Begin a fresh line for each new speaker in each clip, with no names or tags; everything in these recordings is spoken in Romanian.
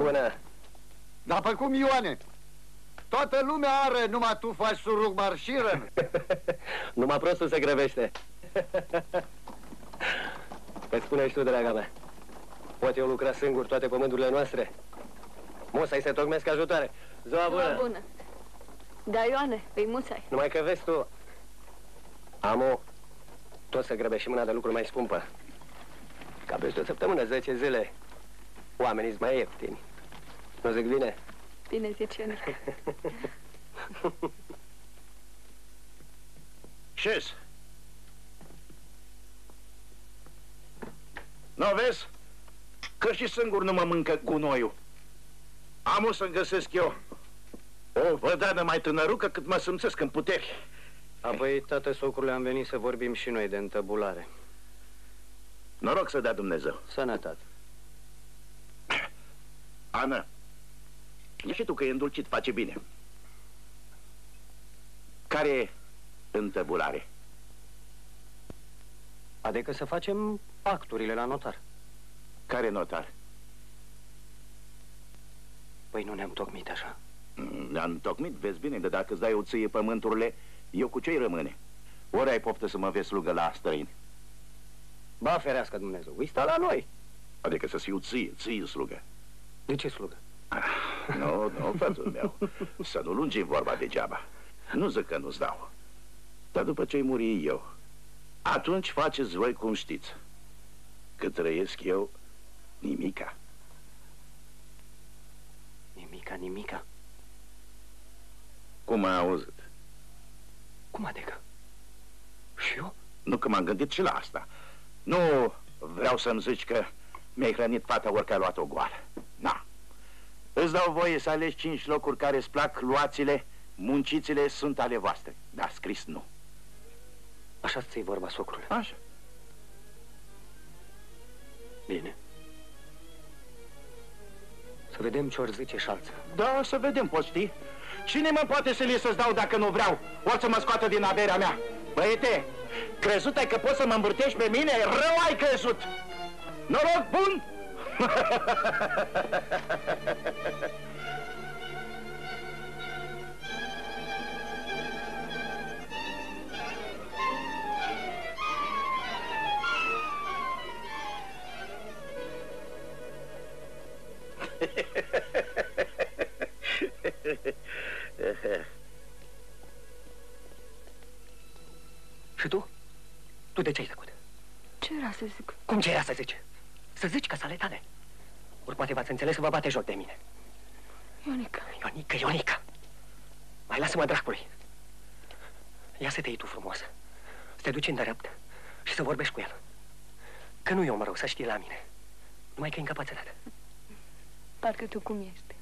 bună!
Dar pe cum, Ioane? Toată lumea are, numai tu faci suruc marșirăn.
Numai prostul se grăbește. Îți spune și tu, draga mea, pot eu lucra singur toate pământurile noastre? Musai se tocmesc ajutoare. Ziua bună!
Ziua bună! Da, Ioane, îi musai.
Numai că vezi tu, amu, tot se grăbește mâna de lucru mai scumpă. Ca peste o săptămână, 10 zile, oamenii-s mai ieftini. Nu zic bine?
Bine zici, Ionica.
Ce-s? Nu vezi? Că și singur nu mă mâncă gunoiul. Am o să-mi găsesc eu o vădană mai tânărucă cât mă simțesc în puteri.
Apoi, tată, socrule, am venit să vorbim și noi de întăbulare.
Noroc să dea Dumnezeu.
Sănătate.
Ana, e și tu că e îndulcit, face bine. Care e întăbulare?
Adică să facem acturile la notar.
Care notar?
Păi nu ne-am tocmit așa?
Ne-am tocmit, vezi bine, de dacă îți dai o ție pământurile, eu cu ce-i rămâne? Ori ai poftă să mă vezi slugă la străini?
Ba, ferească Dumnezeu, îi sta la noi.
Adică să fiu ție slugă.
De ce slugă?
Nu, fătul meu, să nu lungim vorba degeaba. Nu zic că nu-ți dau. Dar după ce-i muri eu, atunci faceți voi cum știți. Cât trăiesc eu, nimica.
Nimica?
Cum ai auzit?
Cum adică? Și eu?
Nu că m-am gândit și la asta. Nu vreau să-mi zici că mi-ai hrănit fata orică ai luat-o goală. Na. Îți dau voie să alegi 5 locuri care îți plac, luați-le, munciți-le, sunt ale voastre. Dar scris nu.
Așa ți-i vorba, socrule?
Așa.
Bine. Să vedem ce ori zice și alții.
Da, să vedem, poți ști. Cine mă poate să-li să-ți dau dacă nu vreau? Ori să mă scoată din averea mea? Băiete, crezut ai că poți să mă învârtești pe mine? Rău ai crezut! Noroc bun!
Și tu? Tu de ce ai tăcut?
Ce era să zic?
Cum ce era să zici? Să zici că s-ale tale. Ori poate v-ați înțeles să vă bate joc de mine. Ionica. Mai lasă-mă, dracului. Ia să te iei tu frumoasă. Să te duci în drept și să vorbești cu el. Că nu eu mă rog, să știi la mine. Numai că e încăpățânat.
Parcă tu cum ești.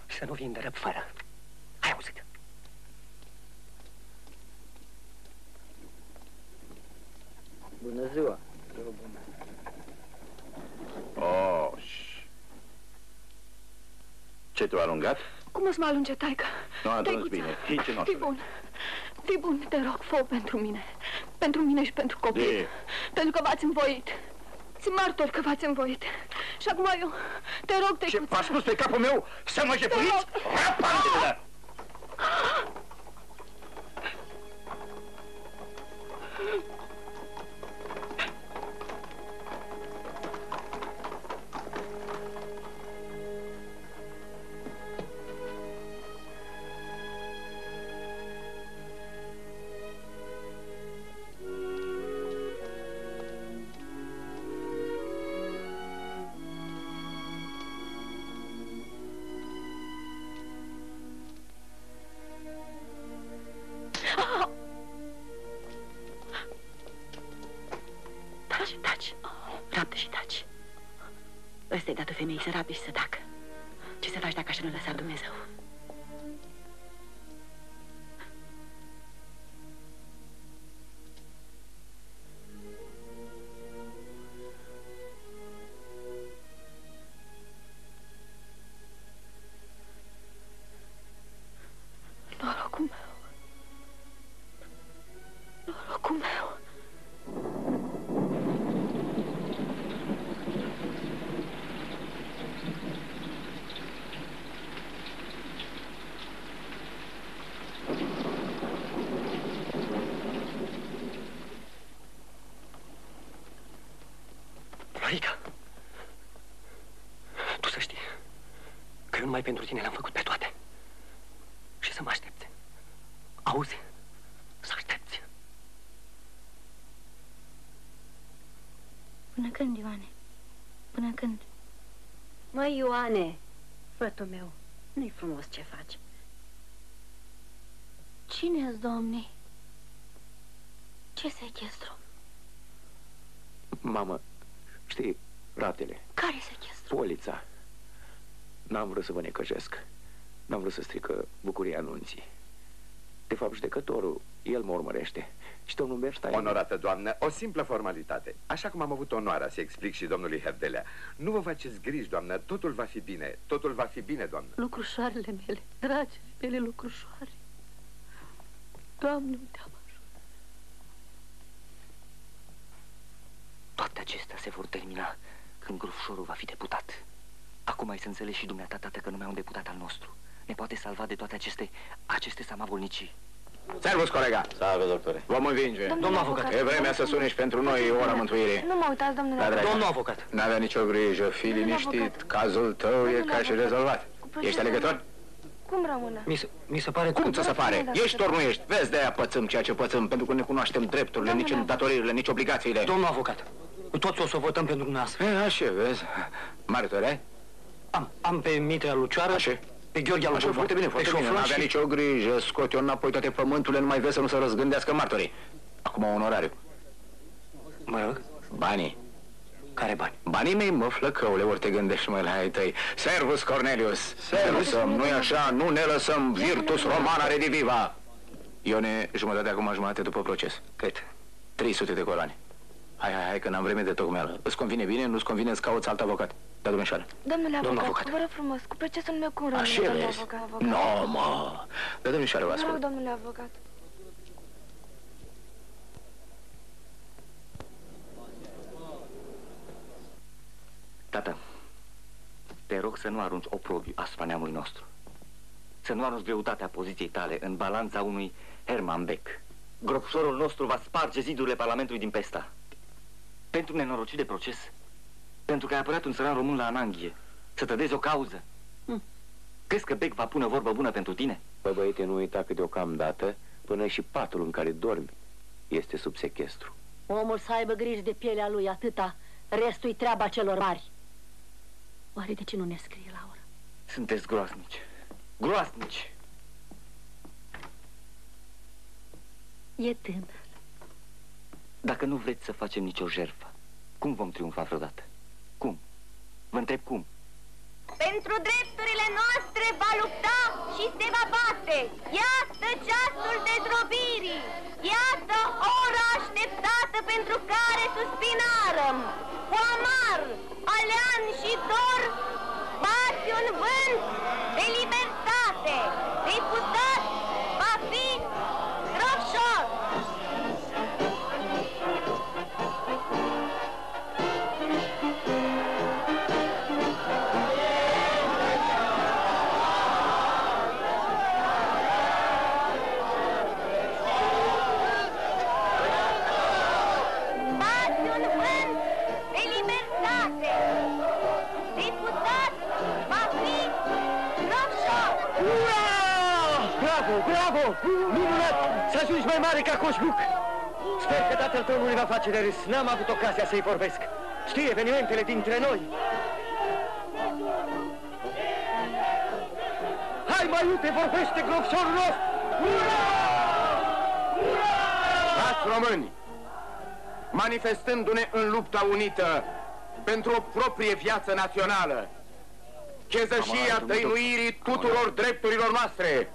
Și să nu vii în drept fără. Ai auzit?
Bună ziua! Ziua bună!
Oh, ce te-a alungat?
Cum o să mă alunge, taică?
Nu, atunci bine.
Fii bun, te rog, fă pentru mine. Pentru mine și pentru copil. Pentru că v-ați învoit. Sunt martor că v-ați învoit. Și acum eu, te rog, tăicuță.
Ce v-ați spus pe capul meu? Să mă jefuiți? Rapandele!
Taci. Rabdă și taci. Ăsta-i dată femeii să rabde și să tacă. Ce să faci dacă așa nu lăsa Dumnezeu?
Norocul meu. Norocul meu.
Fiica, tu să știi că eu numai pentru tine le-am făcut pe toate. Și să mă aștepți. Auzi? Să aștepți.
Până când, Ioane? Până când?
Măi, Ioane, fătul meu, nu-i frumos ce faci.
Cine-s, domne? Ce sechestru?
Mamă, știi, ratele,
Care sechestru?
polița. N-am vrut să vă necăjesc. N-am vrut să strică bucuria anunții. De fapt, judecătorul, el mă urmărește. Și domnul Bernstein...
Onorată doamnă, o simplă formalitate. Așa cum am avut onoarea să explic și domnului Herdelea. Nu vă faceți griji, doamnă, totul va fi bine. Totul va fi bine, doamnă.
Lucrușoarele mele, dragile mele lucrușoare. Doamne, uite-am așa.
Toate acestea se vor termina când Grufșorul va fi deputat. Acum ai să înțelegi și dumneata, tată, că numai un deputat al nostru ne poate salva de toate aceste samavolnicii.
Servus, colega!
Salve, doctore!
Vom învinge!
Domnul avocat!
E vremea să suni și pentru noi ora mântuirii.
Nu mă uitați, domnule
Da, dragă.
Domnul avocat!
N-avea nicio grijă, fii liniștit. Cazul tău e ca și rezolvat. Ești alegător?
Cum rămână?
Mi se pare...
Cum ți se pare? Ești ori nu ești? Vezi, de-aia pățăm ceea ce pățăm, pentru că ne cunoaștem drepturile, nici îndatoririle, nici obligațiile.
Domnul avocat, toți o să votăm pentru dumneavoastră.
Așa, vezi? Martori ai?
Am pe Mitrea Lucioară,
Așa.
pe Gheorghe Albuva,
Foarte bine, foarte bine. N-avea nicio grijă, scot eu înapoi toate pământurile, numai vezi să nu se răzgândească martorii. Acum onorariu.
Mă rog?
Banii.
Care bani?
Banii mei, mă, flăcăule, ori te gândești, mă, la ai tăi. Servus, Cornelius! Ne lăsăm, nu-i așa? Nu ne lăsăm! Virtus romana rediviva! Ione, jumătate acum, jumătate după proces.
Cât?
300 de coloane. Hai, că n-am vreme de tocmeală. Îți convine bine, nu-ți convine, îți cauți alt avocat. Da, domnișoară.
Domnule avocat,
avocat.
vă rog frumos, cu procesul meu cum rămâne,
Așa
domnule
vezi?
avocat?
No, mă! Da, domnișoară, vă
Vă rog,
ascult.
domnule avocat.
Tată, te rog să nu arunci oprobiu asupra neamului nostru. Să nu arunci greutatea poziției tale în balanța unui Herman Beck. Gropșorul nostru va sparge zidurile Parlamentului din Pesta. Pentru nenorocit de proces. Pentru că ai apărat un țăran român la Ananghie. Să tădezi o cauză. Crezi că Beck va pune vorbă bună pentru tine?
Bă, băiete, nu uita că deocamdată până și patul în care dormi este sub sechestru.
Omul să aibă grijă de pielea lui, atâta. Restul-i treaba celor mari. Oare de ce nu ne scrie, Laura?
Sunteți groaznici. Groaznici!
E tânăr.
Dacă nu vreți să facem nicio jertfă, cum vom triumfa vreodată? Cum? Vă întreb cum?
Pentru drepturile noastre va lupta și se va bate. Iată ceasul dezrobirii. Iată ora așteptată pentru care suspinarăm. Cu amar, alean și dor, bate un vânt de libertate. Deputat va fi Grofșor.
Bravo! Minunat! Să ajungi mai mare ca Coșbuc! Sper că tatăl tău nu ne va face de râs. N-am avut ocazia să-i vorbesc. Știi evenimentele dintre noi. Hai, mai iute, vorbește Grofșorul nostru! Ura! Ura!
Dați români, manifestându-ne în lupta unită pentru o proprie viață națională, chezășia dăinuirii tuturor drepturilor noastre,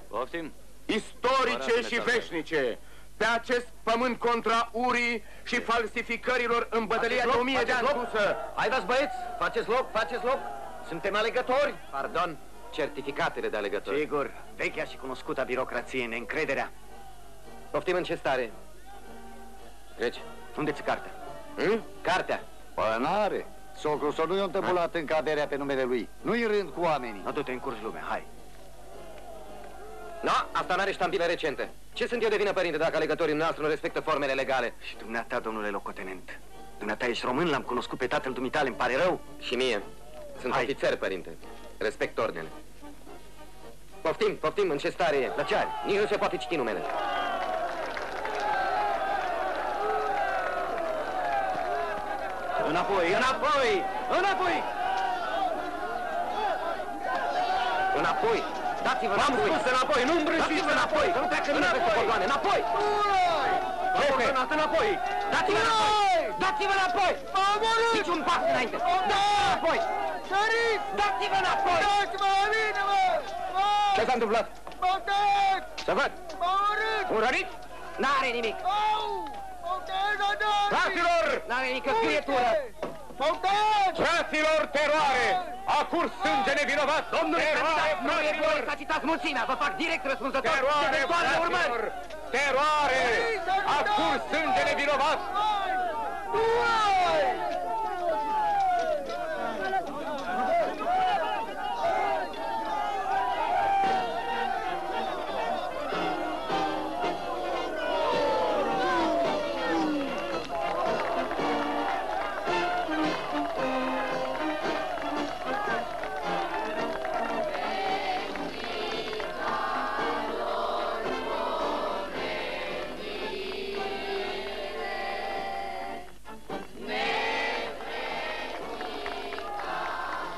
istorice și veșnice, pe acest pământ contra urii și falsificărilor în bătălia de 1000 de ani pusă.
Haideți, băieți, faceți loc, faceți loc. Suntem alegători.
Pardon, certificatele de alegători.
Sigur, vechea și cunoscută birocrație, neîncrederea. Poftim în ce stare.
Treci.
Unde-ți cartea?
Cartea.
Bă, n-are. Socru să nu i-o întâmplat în caderea pe numele lui. Nu-i rând cu oamenii.
Nu, du-te, încurci lumea, hai.
No, asta n-are ștampilă recentă. Ce sunt eu de vină, părinte, dacă alegătorii noastre nu respectă formele legale?
Și dumneata, domnule locotenent, Dumneata ești român, l-am cunoscut pe tatăl dumitale, îmi pare rău.
Și mie. Sunt ofițer, părinte. Respect ordinele. Poftim, poftim, în ce stare e?
La ce are?
Nici nu se poate citi numele.
Înapoi, înapoi, înapoi!
Înapoi! Dați-vă înapoi!
V-am spus înapoi, nu îmbrâșiți!
Dați-vă înapoi! Să nu treacă nimeni peste cordoane! Înapoi!
Șefe! Înapoi!
Dați-vă înapoi! Dați-vă înapoi! Niciun pas înainte! Înapoi! Dați-vă înapoi!
Ce s-a întâmplat? Să văd! Un rănit?
N-are nimic!
Fraților!
N-are nicio scrietură!
Fraților, teroare! A curs sânge nevinovat!
Domnule
teroare,
candidat, nu e voie să citați mulțimea! Vă fac direct răspunzător de eventuale urmări!
Teroare! A curs sânge nevinovat!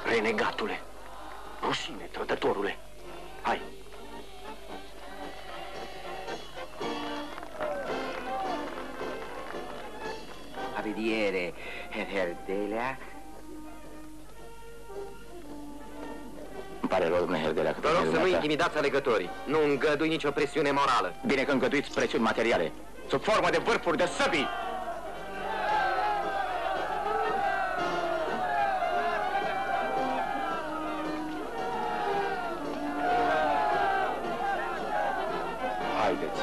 Renegatule! Rușine, trădătorule! Hai!
A vedere, Herdelea.
Îmi pare rău, domnule Herdelea, că
Vă rog să nu intimidați alegătorii. Nu îngădui nicio presiune morală.
Bine că îngăduiți presiuni materiale, sub formă de vârfuri de săbii. Haideți.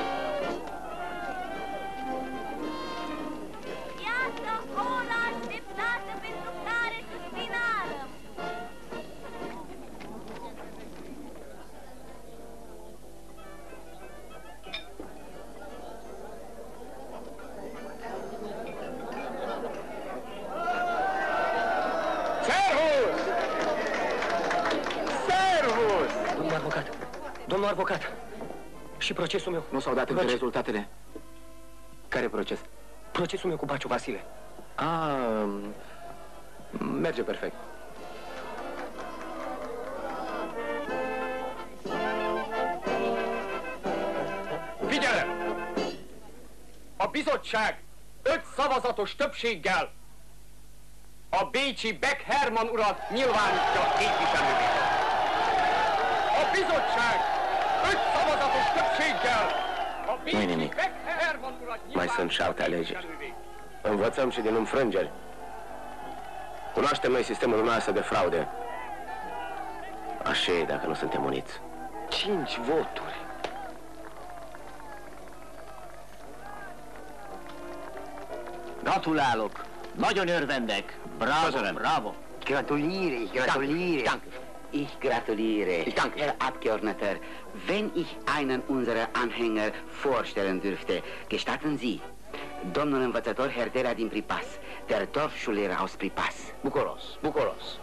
Iată ora așteptată pentru care suspinarăm.
Servus! Servus!
Domnul avocat! Domnul avocat! Și procesul meu.
Nu s-au dat încă rezultatele. Care proces?
Procesul meu cu Baciu Vasile.
Merge perfect.
Figyelem! A bizottság 5 szavazatos többséggel a bécsi Beck Herman urat nyilvánítja képviselővé. A bizottság 5 szavazatos többséggel a
Nu-i
bécsi
nimic.
Beck Herman urat
Mai sunt 7 alegeri. Învățăm și din înfrângeri. Cunoaștem noi sistemul dumneavoastră de fraude. Așa e dacă nu suntem uniți.
5 voturi.
Gratulálok! Nagyon örvendek! Bravo, bravo!
Gratuliere, gratuliere.
Danke.
Ich gratuliere.
Danke.
Herr Abgeordneter, wenn ich einen unserer Anhänger vorstellen dürfte, gestatten Sie, domnul învățător Herdelea din Pripas, der Dorfschullehrer aus Pripas.
Bucuros, bucuros.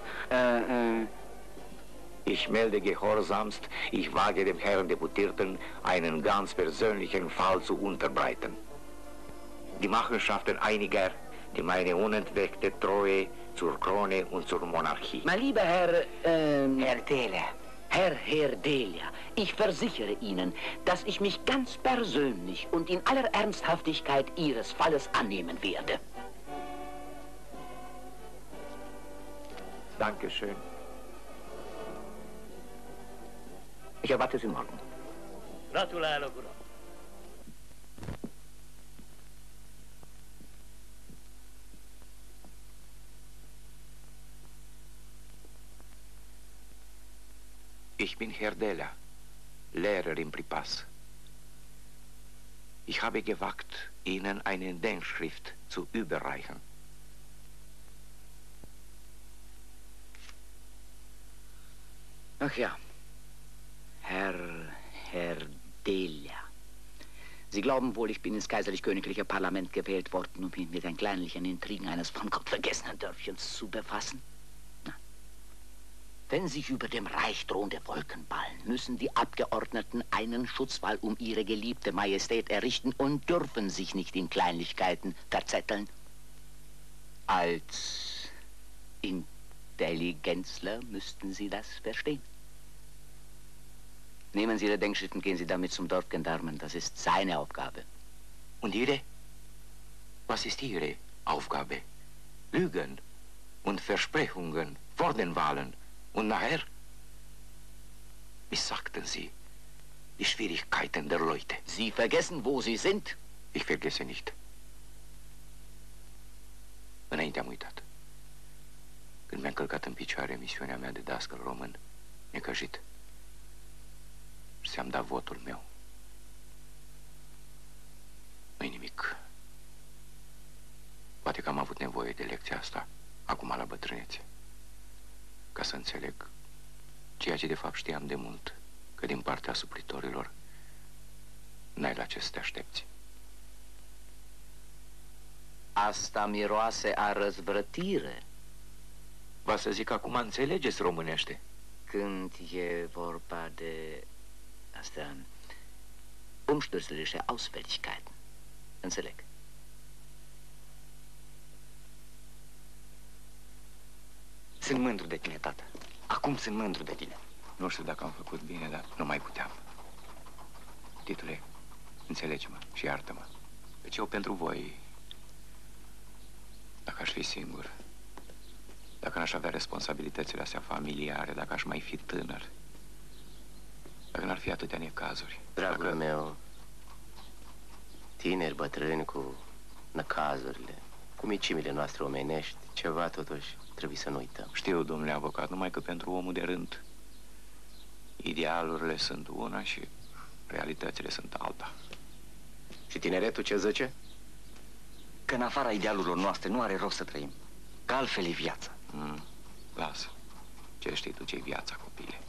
Ich melde gehorsamst, ich wage dem Herrn Deputierten einen ganz persönlichen Fall zu unterbreiten. Die Machenschaften einiger, die meine unentweckte Treue zur Krone und zur Monarchie.
Mein lieber Herr Herdelea, Herr Herdelea, ich versichere Ihnen, dass ich mich ganz persönlich und in aller Ernsthaftigkeit Ihres Falles annehmen werde.
Dankeschön. Ich erwarte Sie morgen.
Gratulálok, uram!
Ich bin Herdelea, Lehrer in Pripas. Ich habe gewagt, Ihnen eine Denkschrift zu überreichen.
Ach ja, Herr Herdelea, Sie glauben wohl, ich bin ins kaiserlich-königliche Parlament gewählt worden, um mich mit den kleinlichen Intrigen eines von Gott vergessenen Dörfchens zu befassen? Na. Wenn sich über dem Reich drohende Wolken ballen, müssen die Abgeordneten einen Schutzwall um ihre geliebte Majestät errichten und dürfen sich nicht in Kleinigkeiten verzetteln. Als Intelligenzler müssten Sie das verstehen. Nehmen Sie Ihre Denkschrift und gehen Sie damit zum Dorfgendarmen. Das ist seine Aufgabe.
Und Ihre? Was ist Ihre Aufgabe? Lügen und Versprechungen vor den Wahlen. Und nachher missachtet Sie die Schwierigkeiten der Leute.
Sie vergessen, wo Sie sind?
Ich vergesse nicht. Înainte am uitat. Când mi-am călcat în picioare misiunea mea de dascăl român, necăjit. Și ți-am dat votul meu. Nu-i nimic. Poate că am avut nevoie de lecția asta, acum la bătrânețe. Ca să înțeleg ceea ce de fapt știam de mult, că din partea suplitorilor n-ai la ce să te aștepți.
Asta miroase a răzvrătire.
Va să zic acum înțelegeți românește.
Când e vorba de asta, umstürzerische Ausfälligkeiten. Înțeleg.
Sunt mândru de tine, tată. Acum sunt mândru de tine.
Nu știu dacă am făcut bine, dar nu mai puteam. Titule, înțelege-mă și iartă-mă. Deci eu pentru voi, dacă aș fi singur, dacă n-aș avea responsabilitățile astea familiare, dacă aș mai fi tânăr, dacă n-ar fi atâtea necazuri.
Dragul meu, tineri, bătrâni, cu năcazurile, cu micimile noastre omenești, ceva totuși trebuie să nu uităm.
Știu, domnule avocat, numai că pentru omul de rând idealurile sunt una și realitățile sunt alta.
Și tineretul ce zice?
Că în afara idealurilor noastre nu are rost să trăim. Că altfel e viața.
Lasă. Ce știi tu ce-i viața, copile?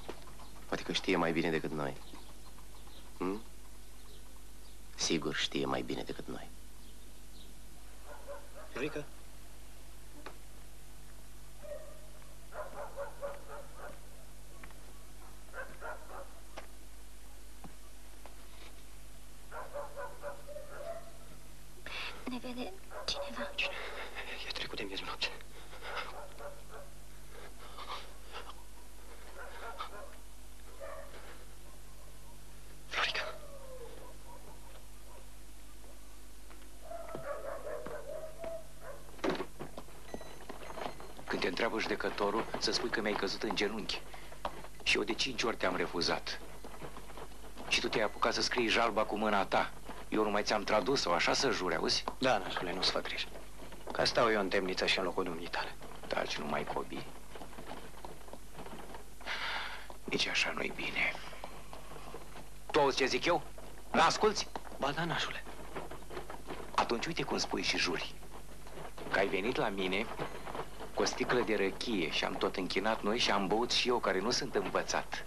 Poate că știe mai bine decât noi. Sigur știe mai bine decât noi.
Fiorică?
Ne vede cineva.
E trecut de miezul nopții. Fiorica.
Când te întreabă judecătorul, să spui că mi-ai căzut în genunchi. Și eu de 5 ori te-am refuzat. Și tu te-ai apucat să scrii jalba cu mâna ta. Eu nu mai ți-am tradus-o, așa să juri, auzi?
Da, nașule, nu-ți fă griji. Că stau eu în temniță și în locul dumitale.
Taci, nu mai cobii. Nici așa nu-i bine. Tu auzi ce zic eu? L-asculți?
Ba da, nașule.
Atunci uite cum spui și juri. Că ai venit la mine cu o sticlă de răchie și am tot închinat noi și am băut și eu, care nu sunt învățat.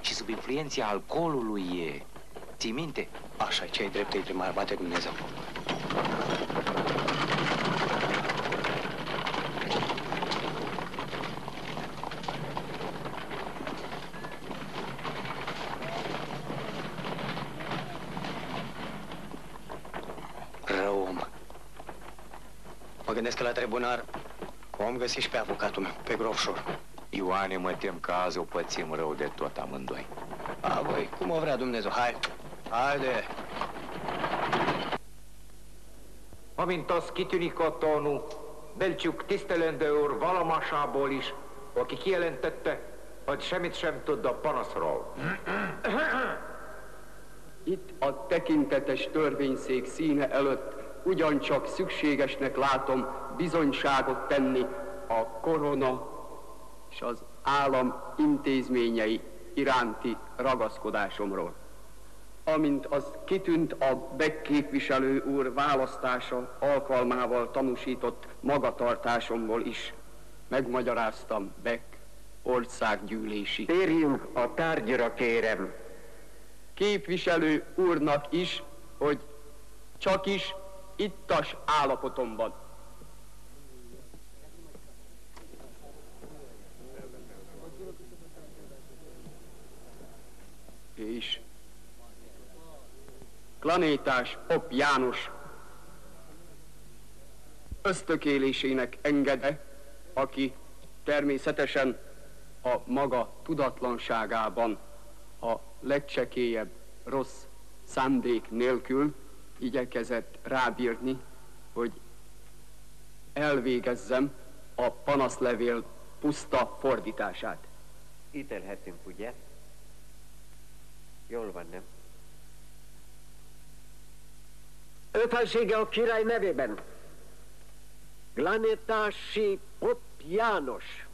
Și sub influența alcoolului e... Ții minte?
Așa, ce-ai drept, îi primar, bate Dumnezeu. Rău om. Mă gândesc că la tribunar o om găsi și pe avocatul meu, pe Grofșor.
Ioane, mă tem că azi o pățim rău de tot amândoi.
A, voi, cum o vrea Dumnezeu, hai, haide!
Amintos kitynikotonu, belcsük tisztelendő vallomásából is, aki kijelentette, hogy semmit sem tud a panaszról.
Itt a tekintetes törvényszék színe előtt ugyancsak szükségesnek látom bizonyságot tenni a korona és az állam intézményei iránti ragaszkodásomról. Amint az kitűnt a Beck képviselő úr választása alkalmával tanúsított magatartásomból is, megmagyaráztam Beck országgyűlési.
Térjünk a tárgyra, kérem.
Képviselő úrnak is, hogy csak is ittas állapotomban. És Planétás Pap János ösztökélésének engede, aki természetesen a maga tudatlanságában a legcsekélyebb rossz szándék nélkül igyekezett rábírni, hogy elvégezzem a panaszlevél puszta fordítását.
Ítélhetünk, ugye? Jól van, nem? Ő felsége a király nevében, Planétási Pap János,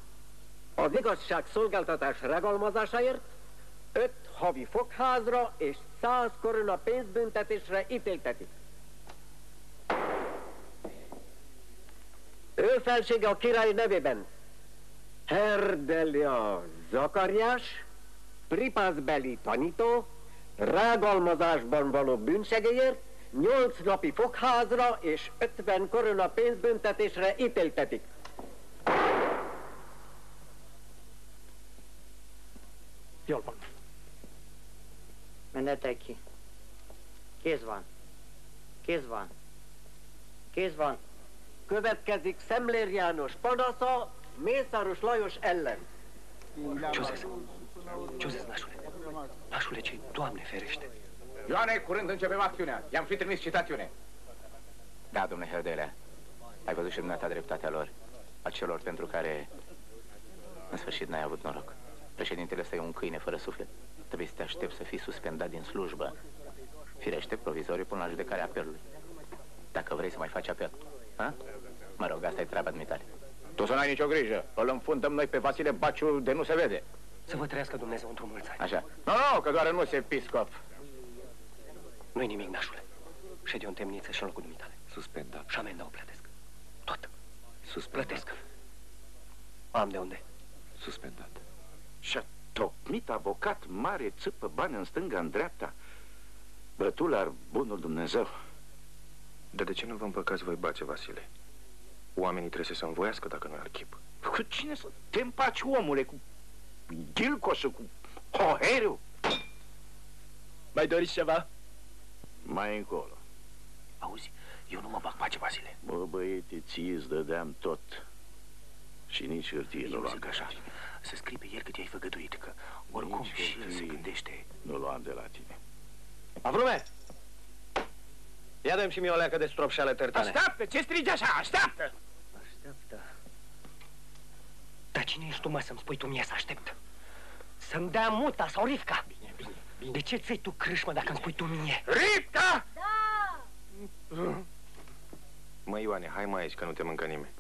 az igazságszolgáltatás regalmazásáért 5 havi fogházra és 100 korona pénzbüntetésre ítéltetik. Ő felsége a király nevében Herdelia Zakariás, pripászbeli tanító, rágalmazásban való bűnsegélyért 8 napi fogházra és 50 korona pénzbüntetésre ítéltetik.
Jól van.
Menetek ki. Kéz van. Kéz van. Kéz van.
Következik Szemlér János panasza Mészáros Lajos ellen.
Ce-o nașule? Nașule, ce Doamne ferește!
Ioane, curând începem acțiunea. I-am fi trimis citațiune.
Da, domnule Herdele, ai văzut și dumneata dreptatea lor, a celor pentru care în sfârșit n-ai avut noroc. Președintele ăsta e un câine fără suflet. Trebuie să te aștepți să fii suspendat din slujbă. Firește, provizoriu până la judecarea apelului. Dacă vrei să mai faci apel. Ha? Mă rog, asta e treaba dumitale. Tu să n-ai nicio grijă. Îl înfundăm noi pe Vasile Baciu de nu se vede.
Să vă trăiască Dumnezeu într-un mulți ani.
Așa. Nu, că doar nu-s episcop.
Nu-i nimic, nașule. Șede în temniță și în locul dumitale.
Suspendat.
Și amenda o plătesc. Tot. Plătesc. Am de unde.
Suspendat.
Și-a tocmit avocat mare, țâpă bani în stânga, în dreapta. Bătul ar bunul Dumnezeu.
Dar de ce nu vă împăcați voi Bace, Vasile? Oamenii trebuie să se învoiască dacă nu-i archip.
Cu cine să te împaci, omule? Cu Ghilcoșul, cu Hoheriu?
Mai doriți ceva?
Mai încolo.
Auzi, eu nu mă bag, Bace, Vasile.
Bă, băiete, ție îți dădeam tot. Și nici hârtie nu luam de la tine.
Să scrii pe el cât i-ai făgăduit, că oricum și el se gândește.
Nu luam de la tine.
Avrume! Ia dă-mi și mie o leacă de stropșeală tărtane.
Așteaptă! Ce strigi așa? Așteaptă!
Așteaptă. Dar cine ești tu, mă, să-mi spui tu mie să aștept? Să-mi dea Muta sau Rivca? Bine. De ce ți-ai tu crâșmă dacă îmi spui tu mie?
Rivca!
Da!
Măi, Ioane, hai mai aici, că nu te mâncă nimeni.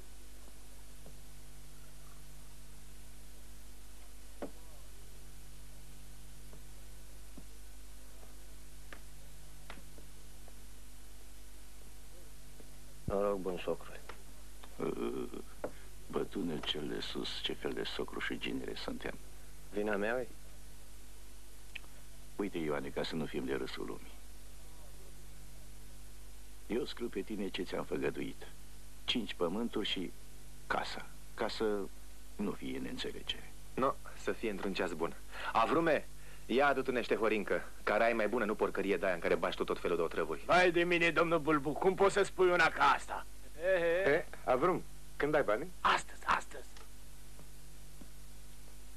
Noroc bun, socrule.
Bătune cel de sus, ce fel de socru și ginere suntem.
Vina mea e?
Uite, Ioane, ca să nu fim de râsul lumii. Eu scriu pe tine ce ți-am făgăduit. 5 pământuri și casa. Ca să nu fie neînțelegere.
No, să fie într-un ceas bun. Avrume, ia adu-tu niște horincă, care ai mai bună, nu porcărie de-aia în care bași tu tot felul de otrăvuri.
Hai de mine, domnul Bulbu, cum poți să spui una ca asta?
Avrum, când ai bani?
Astăzi, astăzi.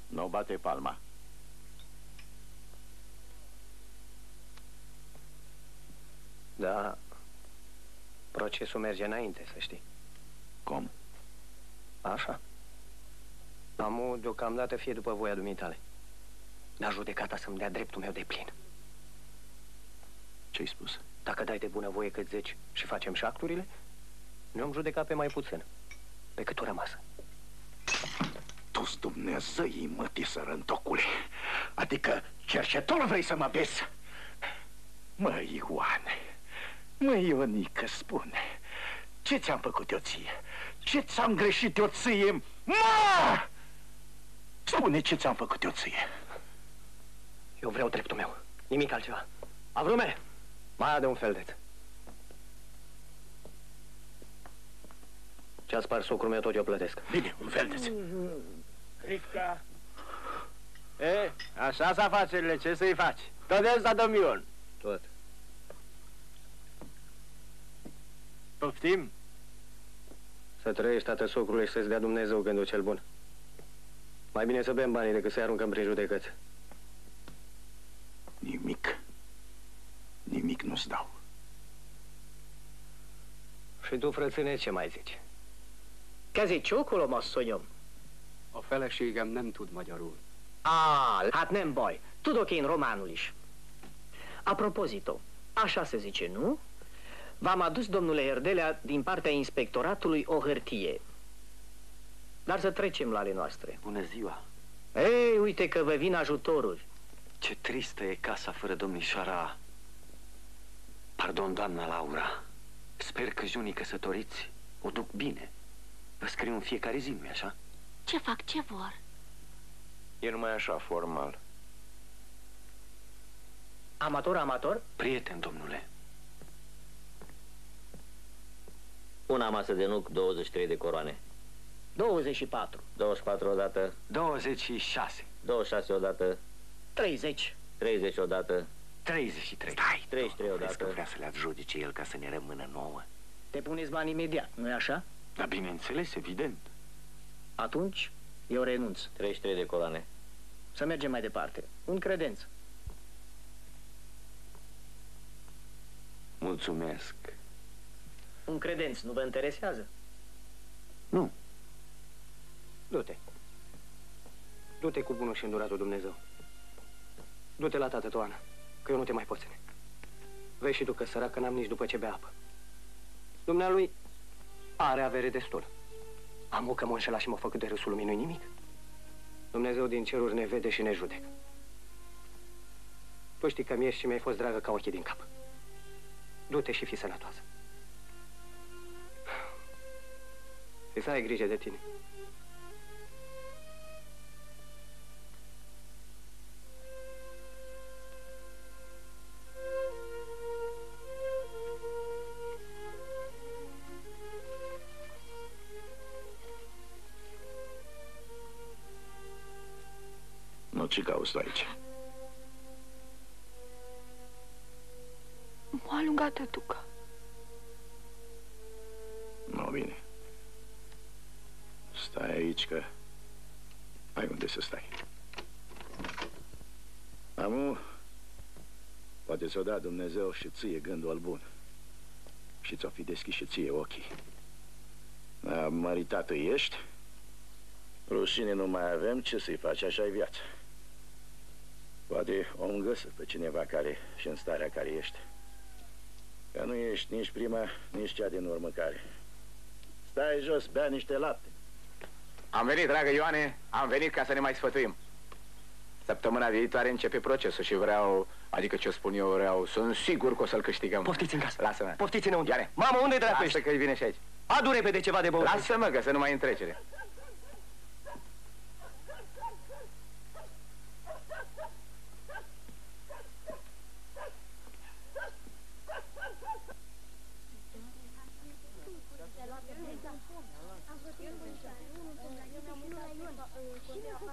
Nu bate palma.
Da, procesul merge înainte, să știi.
Cum?
Așa. Amul deocamdată fie după voia dumitale. Dar judecata să-mi dea dreptul meu de plin.
Ce-ai spus?
Dacă dai de bunăvoie cât 10 și facem și acturile, ne-om judeca pe mai puțin, pe cât o rămasă.
Tu-s Dumnezeii, mătii sărăntocule. Adică cercetor vrei să mă vezi? Măi, Ioane, măi, Ionică, spune, ce ți-am făcut eu ție? Ce ți-am greșit eu ție? Mă! Spune ce ți-am făcut eu ție.
Eu vreau dreptul meu, nimic altceva. Avrume, mai de un feldeț. Ce-a spart socrul meu, tot eu plătesc.
Bine, un fel de...
Rivca. E, așa s-a afacerile, ce să-i faci? Tot de ăsta, domnion.
Tot.
Poftim?
Să trăiești, tată socrule, și să-ți dea Dumnezeu gândul cel bun. Mai bine să bem banii decât să-i aruncăm prin judecăți.
Nimic nu-ți dau.
Și tu, frățâne, ce mai zici?
Kezicsókolom, asszonyom.
A feleségem nem tud magyarul.
Hát nem baj. Tudok én románul is. A propozito, așa se zice, nu? V-am adus, domnule Herdelea, din partea inspectoratului o hârtie. Dar să trecem la ale noastre.
Bună ziua!
Ei, uite că vă vin ajutoruri.
Ce tristă e casa fără domnișoara... Pardon, doamna Laura. Sper că junii căsătoriți o duc bine. Vă scriu în fiecare zi, nu-i așa?
Ce fac, ce vor?
E numai așa, formal.
Amator?
Prieten, domnule.
Una masă de nuc, 23 de coroane.
24.
24 odată.
26.
26 odată.
30.
30 odată.
33.
Stai, 33 odată.
Crezi că vrea să le adjudice el ca să ne rămână nouă?
Te puneți bani imediat, nu-i așa?
Da, bineînțeles, evident.
Atunci, eu renunț.
33 de coroane.
Să mergem mai departe. Un credenț.
Mulțumesc.
Un credenț nu vă interesează?
Nu.
Du-te. Du-te cu bunul și înduratul Dumnezeu. Du-te la tată, Toana, că eu nu te mai pot ține. Vezi și tu că săracă n-am nici după ce bea apă. Dumnealui are avere destul. Am o că m-a înșelat și m-a făcut de râsul lumii, nu-i nimic. Dumnezeu din ceruri ne vede și ne judecă. Tu știi că mi-ești și mi-ai fost dragă ca ochii din cap. Du-te și fii sănătoasă. Și să ai grijă de tine.
Nu, ce cauți tu aici?
M-a alungat tătuca.
Nu, bine. Stai aici că ai unde să stai. Amu, poate ți-o da Dumnezeu și ție gândul al bun. Și ți-o fi deschis și ție ochii. Da, măritată ești. Rușine nu mai avem, ce să-i faci, așa e viața. Poate o îngăsă pe cineva care și în starea care ești. Că nu ești nici prima, nici cea din urmă care. Stai jos, bea niște lapte.
Am venit, dragă Ioane, am venit ca să ne mai sfătuim. Săptămâna viitoare începe procesul și vreau, adică ce spun eu, vreau, sunt sigur că o să-l câștigăm.
Poftiți în casă.
Lasă-mă.
Poftiți înăuntru.
Ioane.
Mamă, unde dracu ești?
Lasă că-i vine și aici.
Adu repede ceva de băut.
Lasă-mă, că să nu mai întrecere.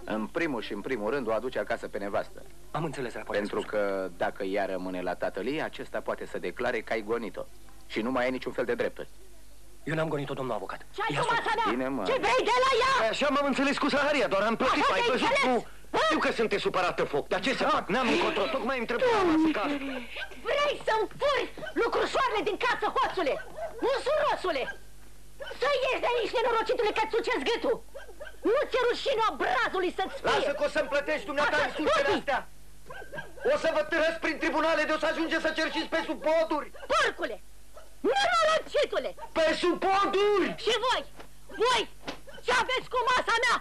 În primul și în primul rând o aduce acasă pe nevastă.
Am înțeles, raportul.
Pentru că dacă ea rămâne la tatăl ei, acesta poate să declare că ai gonit-o. Și nu mai ai niciun fel de drepturi.
Eu n-am gonit-o, domnul avocat.
Ce-ai cu masa mea?
Bine, mă.
Ce vrei de la ea?
Așa m-am înțeles cu Saharia, doar am plătit,
Așa
mai
te-ai
văzut
înțeles?
cu... Știu că sunteți supărată foc, dar ce să fac? N-am încotro, tocmai îmi trebuie la masă casă.
Vrei să-mi furi lucrușoarele din casă, hoțule? Însurosule! Să ieși de aici, nenorocitule, că-ți sucesc gâtul! Nu ți-e rușine obrazului să-ți fie!
Lasă că o să-mi plătești dumneata insultele astea! O să vă târăsc prin tribunale de o să ajunge să cerșiți pe sub poduri!
Porcule! Nenorocitule!
Pe sub poduri!
Și voi! Voi! Ce aveți cu masa mea?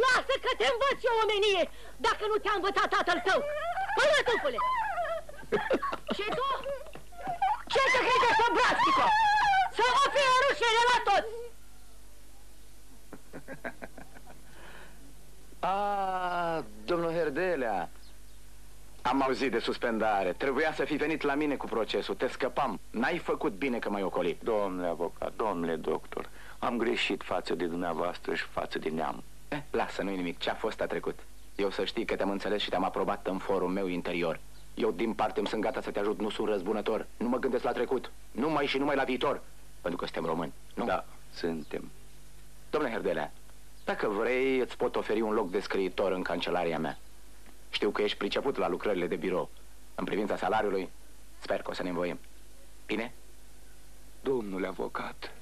Lasă că te învăț eu omenie, dacă nu te-a învățat tatăl tău! Pălătufule! Și tu? Ce te credeți, obrastico? Să vă fie rușine la toți!
Domnul Herdelea, am auzit de suspendare. Trebuia să fi venit la mine cu procesul. Te scăpam. N-ai făcut bine că m-ai ocolit.
Domnule avocat, domnule doctor, Am greșit față de dumneavoastră și față de neam.
Lasă, nu-i nimic, ce-a fost a trecut. Eu să știi că te-am înțeles și te-am aprobat în forul meu interior. Eu din parte îmi sunt gata să te ajut, nu sunt răzbunător. Nu mă gândesc la trecut, numai și numai la viitor. Pentru că suntem români, nu?
Da, suntem.
Domnule Herdelea, dacă vrei, îți pot oferi un loc de scriitor în cancelaria mea. Știu că ești priceput la lucrările de birou. În privința salariului, sper că o să ne învoim. Bine?
Domnule avocat,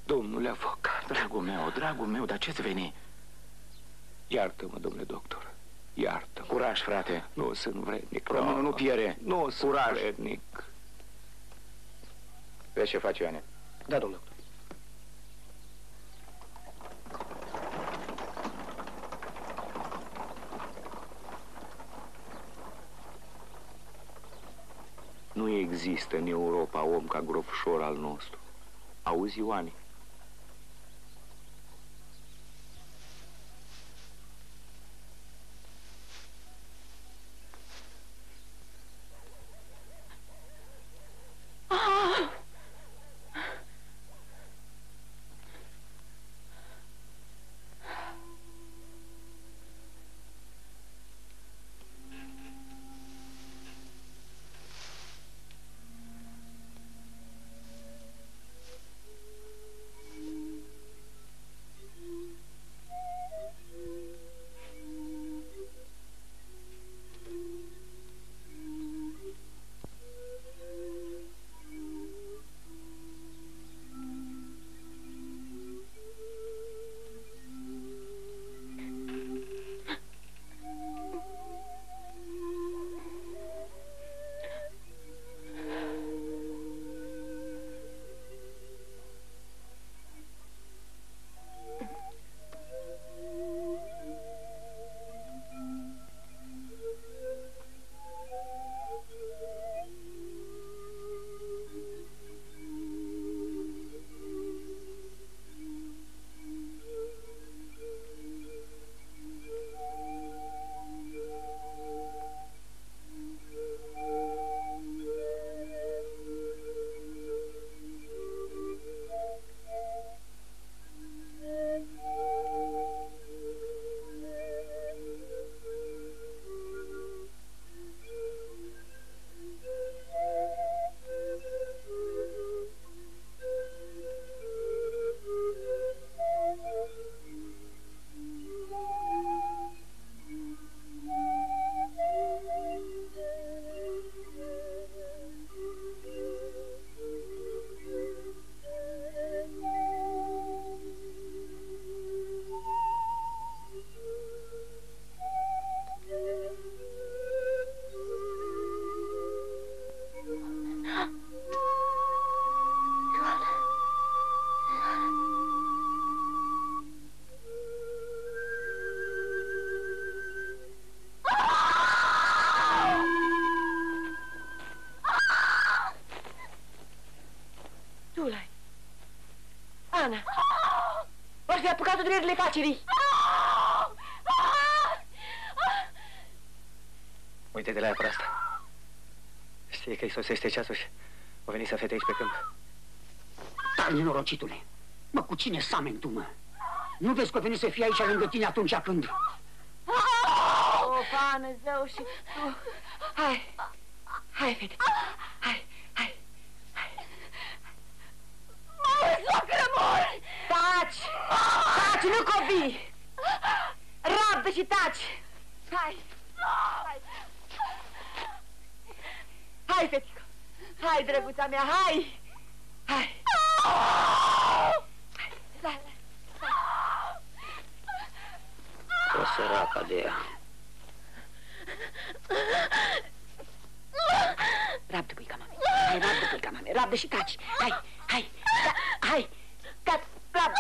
domnule avocat.
Dragul meu, dar ce-ți veni?
Iartă-mă, domnule doctor, iartă-mă.
Curaj, frate.
Nu sunt vrednic.
Românul nu piere.
Nu sunt vrednic.
Vezi ce faci, Ioane?
Da, domnule doctor.
Nu există în Europa om ca Grofșor al nostru. Auzi, Ioane?
Ana! Ori fi apucat-o durerile facerii!
Uite de la ea pe asta. Știi că-i sosește ceasul și o veni să fete aici pe câmp.
Dar, nenorocitule, mă, cu cine samen tu, mă? Nu vezi că o veni să fie aici lângă tine atunci când...
O, fană, zău și tu... Hai, hai, fete, hai, hai, hai. Mor, socră, mor! Taci! Taci, nu copii! Rabdă și taci! Hai, hai! Hai, fetică! Hai, drăguța mea, hai! Hai! Hai,
O săraca de ea.
Rabdă, buica mamei! Hai, rabdă, buica mamei! Rabdă și taci! Hai, hai! Hai! Rabdă!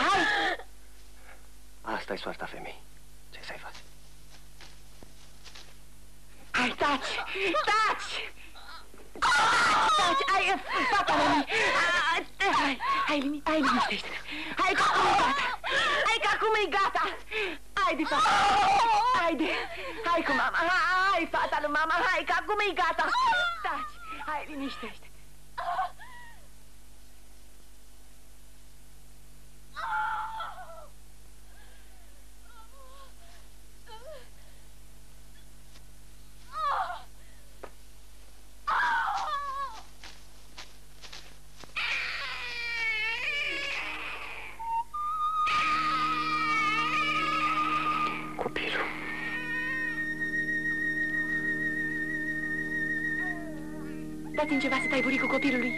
Hai!
Asta-i soarta femei. Ce să-i faci?
Hai, taci! Taci! Taci! Hai, fata mea! Hai, liniștește-te! Hai, că acum e gata! Hai, că acum e gata! Haide, fata! Haide! Hai cu mama! Hai, fata lui mama! Hai, că acum e gata! Taci! Hai, liniștește-te! dați-mi ceva să tai buricul copilului.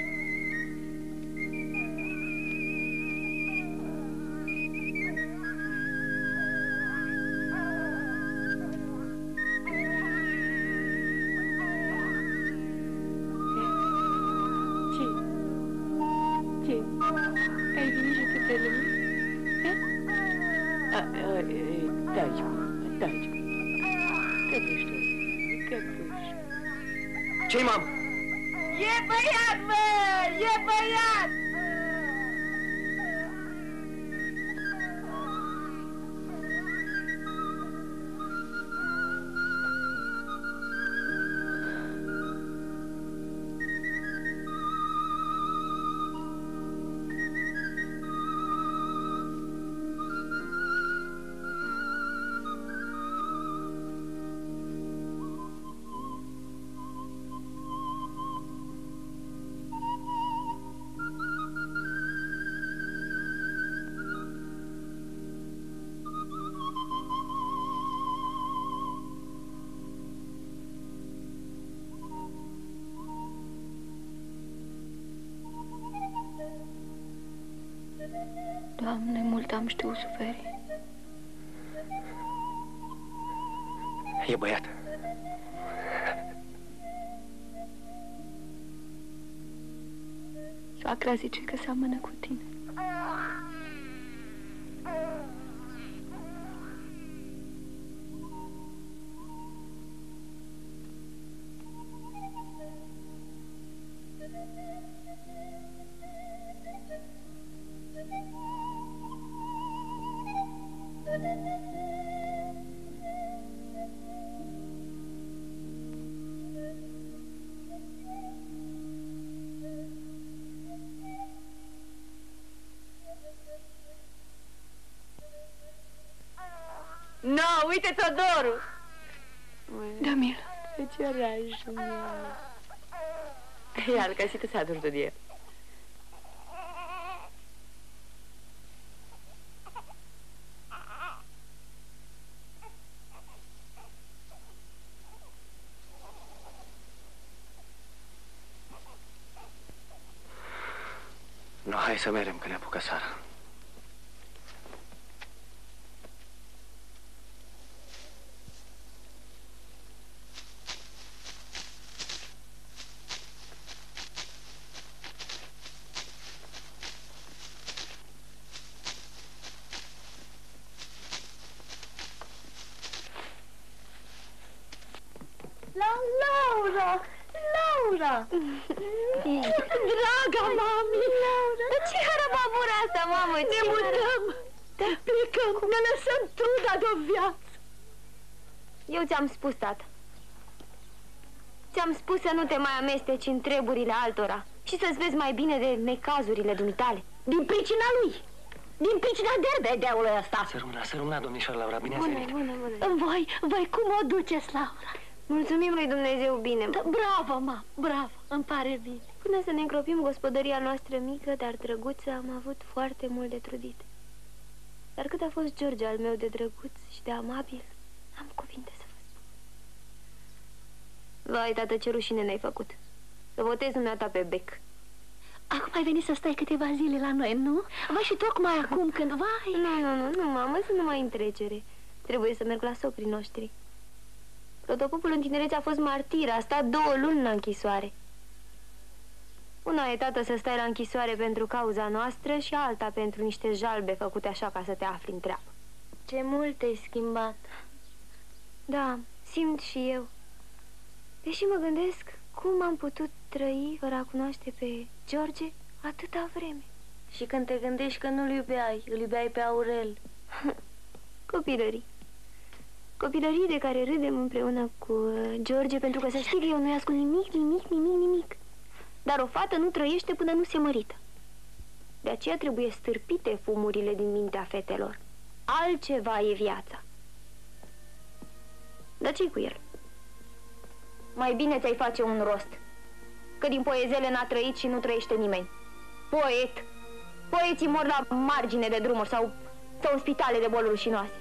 Ce-i, mamă?
E băiat, bă! E băiat!
Doamne, mult am știut suferi.
E băiat.
Soacra zice că seamănă cu tine.
No, uite Todorul!
Damil.
Feciorașul meu. Iar, ca si te saduri de el.
No, hai să merem, că ne apucă seara.
Laura! Laura! Draga mami! Laura! Dar ce harababura asta, mamă? Ne mutăm! Plecăm! Ne lăsăm truda de-o viață! Eu ți-am spus, tată. Ți-am spus să nu te mai amesteci în treburile altora și să-ți vezi mai bine de necazurile dumitale. Din pricina lui! Din pricina derbedeului ăsta!
Să rămână, domnișoară Laura, bine ați venit.
Bună. Voi cum o duceți, Laura? Mulțumim lui Dumnezeu bine. Da, bravo, ma, bravo, îmi pare bine. Până să ne încropim gospodăria noastră mică, dar drăguță, am avut foarte mult de trudit. Dar cât a fost George al meu de drăguț și de amabil, am cuvinte să vă spun. Vai, tată, ce rușine ne-ai făcut. Să votezi dumneata pe bec. Acum ai venit să stai câteva zile la noi, nu? Vai, și tocmai acum când, vai... Nu, mamă, să nu mai în trecere. Trebuie să merg la socrii noștri. Protopopul în tinerețe a fost martir, a stat 2 luni la închisoare. Una e, tată, să stai la închisoare pentru cauza noastră și alta pentru niște jalbe făcute așa ca să te afli în treabă. Ce mult te-ai schimbat. Da, simt și eu. Deși mă gândesc cum am putut trăi fără a cunoaște pe George atâta vreme. Și când te gândești că nu-l iubeai, îl iubeai pe Aurel. Copilării. Copilării de care râdem împreună cu George, pentru că să știi că eu nu-i ascult nimic. Dar o fată nu trăiește până nu se mărită. De aceea trebuie stârpite fumurile din mintea fetelor. Altceva e viața. Dar ce-i cu el? Mai bine ți-ai face un rost, că din poezele n-a trăit și nu trăiește nimeni. Poet! Poeții mor la margine de drumuri sau în spitale de boli rușinoase.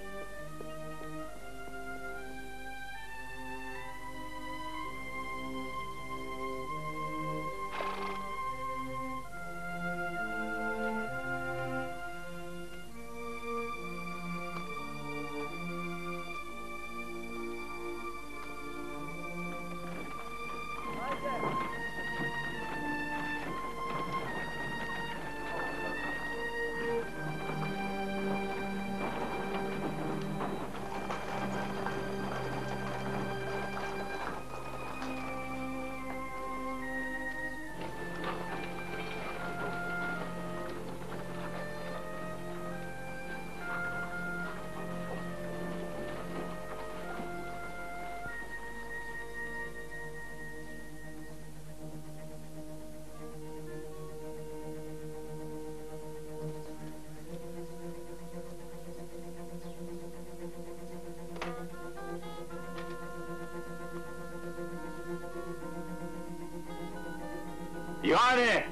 Ioane!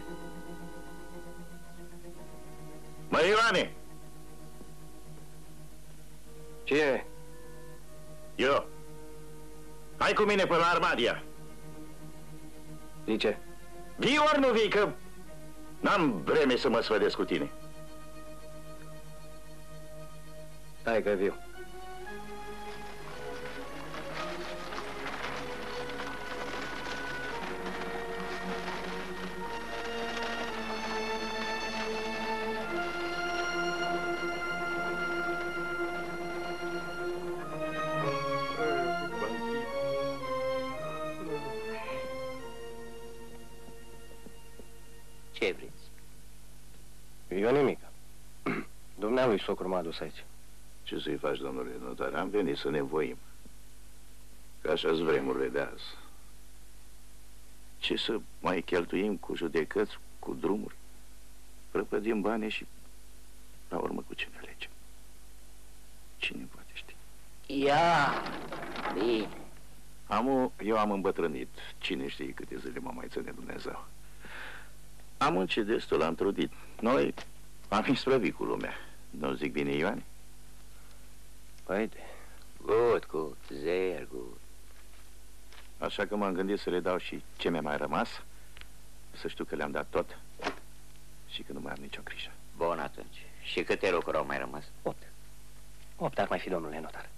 Mă, Ioane!
Ce e?
Eu. Hai cu mine până la Armadia.
Zice?
Vii ori nu vii, că n-am vreme să mă sfădesc cu tine.
Hai că viu.
Ce vreți?
Eu nimic. Dumnealui socru m-a adus aici.
Ce să-i faci, domnule notar? Am venit să ne voim. Că așa-s vremurile de azi. Ce să mai cheltuim cu judecăți, cu drumuri? Prăpădim bani și la urmă cu ce ne alegem? Cine poate ști?
Ia! Bine.
Eu am îmbătrânit. Cine știe câte zile mă mai ține Dumnezeu. Am muncit destul, am trudit. Noi am isprăvit cu lumea. Nu zic bine, Ioane?
Păi,
Good, very good.
Așa că m-am gândit să le dau și ce mi-a mai rămas. Să știu că le-am dat tot și că nu mai am nicio grijă.
Bun atunci. Și câte locuri au mai rămas?
8 ar mai fi, domnule notar.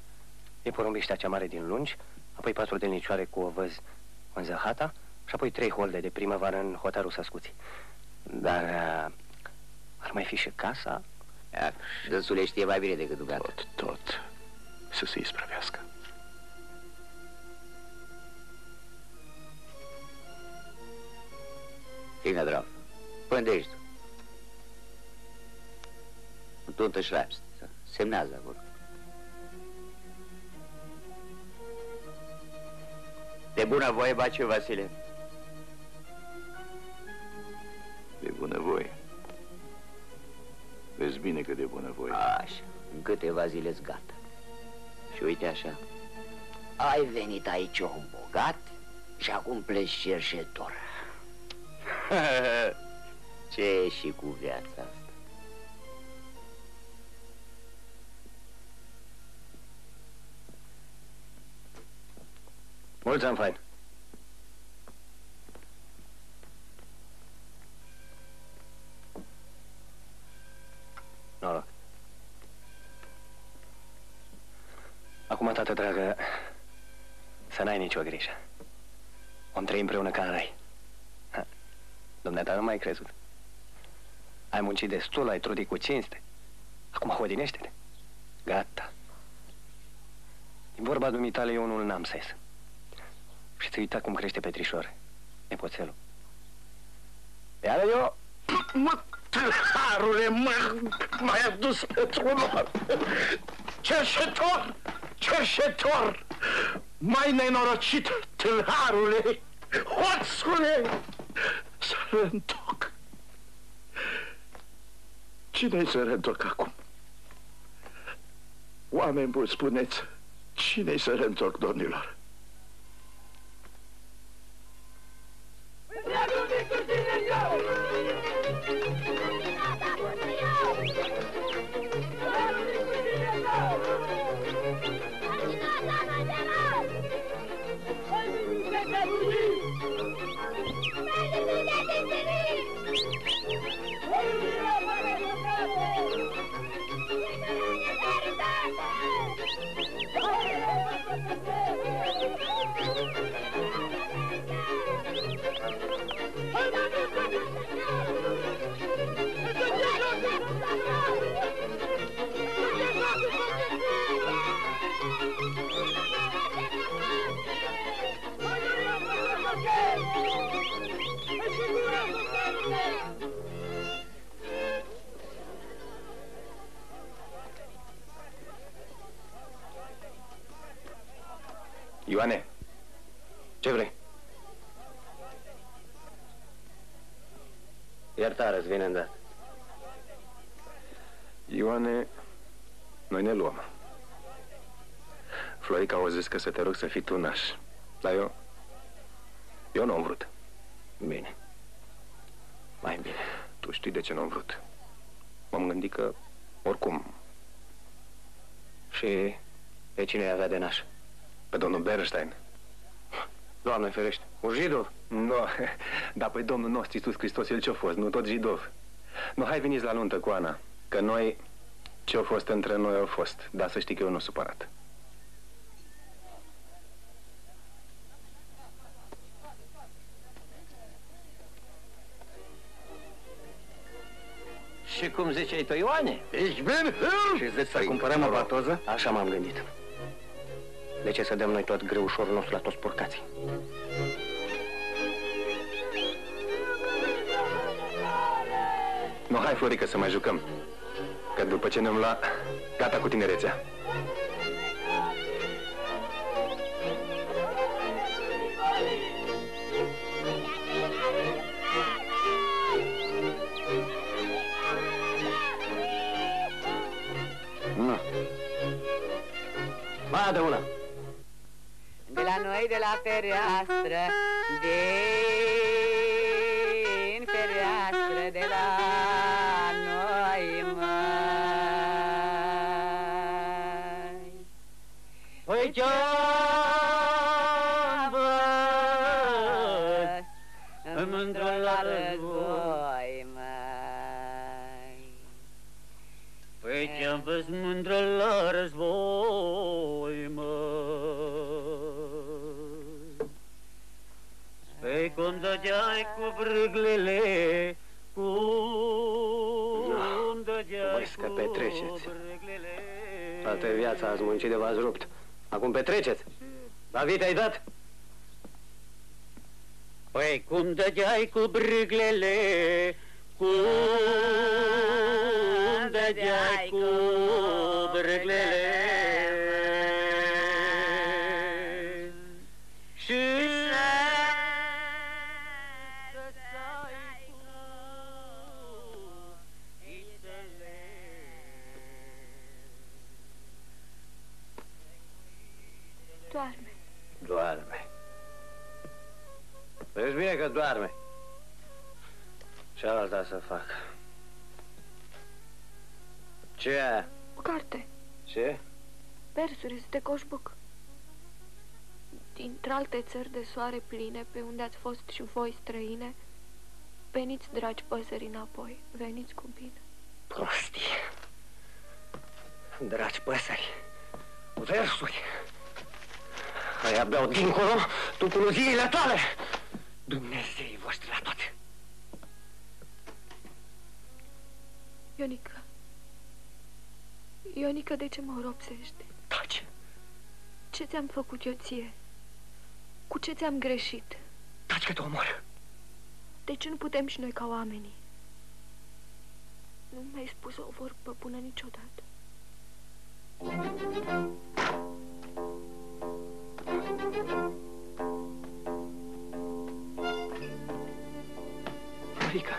E porumbiștea cea mare din Lungi, apoi 4 delnicioare cu ovăzi în Zăhata și apoi 3 holde de primăvară în hotarul Sascuții. Dar ar mai fi și casa.
Dânsule știe mai bine decât dumneata.
Tot să se isprăvească.
Fine, drag. Pândești tu. Tu unterschreibst. Semnează acolo. De bună voie, Baciu Vasile.
De bună voie. Vezi bine că de bună voie.
Așa, în câteva zile-s gata. Și uite așa, ai venit aici om bogat și acum pleci cerșetor. Ce e și cu viața asta?
Mulți ani fain. Noroc. Acum, tată dragă, să n-ai nicio grijă. Om trăi împreună ca în rai. Dumneata nu m-ai crezut. Ai muncit destul, ai trudit cu cinste. Acum hodinește-te. Gata. Din vorba dumitale, eu unul n-am să ies. Și ți uita cum crește Petrișor, nepoțelul. Iar eu...
Mă, tâlharule, m-ai adus pe tronor! Cerșetor! Cerșetor! Mai nenorocit, tâlharule! Hoțule! Să reîntoc! Cine-i să reîntoc acum? Oameni buni, spuneți, cine-i să reîntoc, domnilor?
Ioane, ce vrei? Iertare, îți vine îndată.
Ioane, noi ne luăm. Florica a zis că să te rog să fii tu naș. Dar eu nu am vrut.
Bine.
Mai bine.
Tu știi de ce nu am vrut. M-am gândit că, oricum...
Și pe cine avea de naș?
Pe domnul Bernstein.
Doamne ferește, un jidov?
Nu, dar păi Domnul nostru Iisus Hristos, el ce-a fost, nu tot jidov. Nu, hai veniți la nuntă cu Ana, că noi, ce-a fost între noi a fost, dar să știi că eu nu supărat.
Și cum ziceai tu, Ioane?
Ich bin Hül!
Și zici să cumpărăm o batoză? Așa m-am gândit. De ce să dăm noi tot greușorul nostru la toți porcații?
Nu, hai, Florică, să mai jucăm. Că după ce ne-am luat, gata cu tinerețea.
Nu. Ba, de una.
De la noi, de la fereastră, din fereastră, de la noi, măi.
Păi ce-am văd
în mândrul la război, măi.
Păi ce-am văzut mândră la război, măi. Păi cum dădeai cu brâglele, cum dădeai cu brâglele.
Toată viața ați muncit de v-ați rupt. Acum petreceți. La vite ai dat?
Păi cum dădeai cu brâglele, cum dădeai cu brâglele. Și
Doarme.
doarme. Vezi bine că doarme. Ce alta să fac? Ce e aia?
O carte.
Ce?
Versuri de Coșbuc. Dintre-alte țări de soare pline, pe unde ați fost și voi străine, veniți, dragi păsări, înapoi, veniți cu bine.
Prostii. Dragi păsări, versuri. Aia beau dincolo, tu cu luziile tale. Dumnezeii voștri la toate.
Ionica. Ionica, de ce mă ropsești?
Taci.
Ce ți-am făcut eu ție? Cu ce ți-am greșit?
Taci că te omor.
De ce nu putem și noi ca oamenii? Nu mi-ai spus o vorbă bună niciodată.
Florica.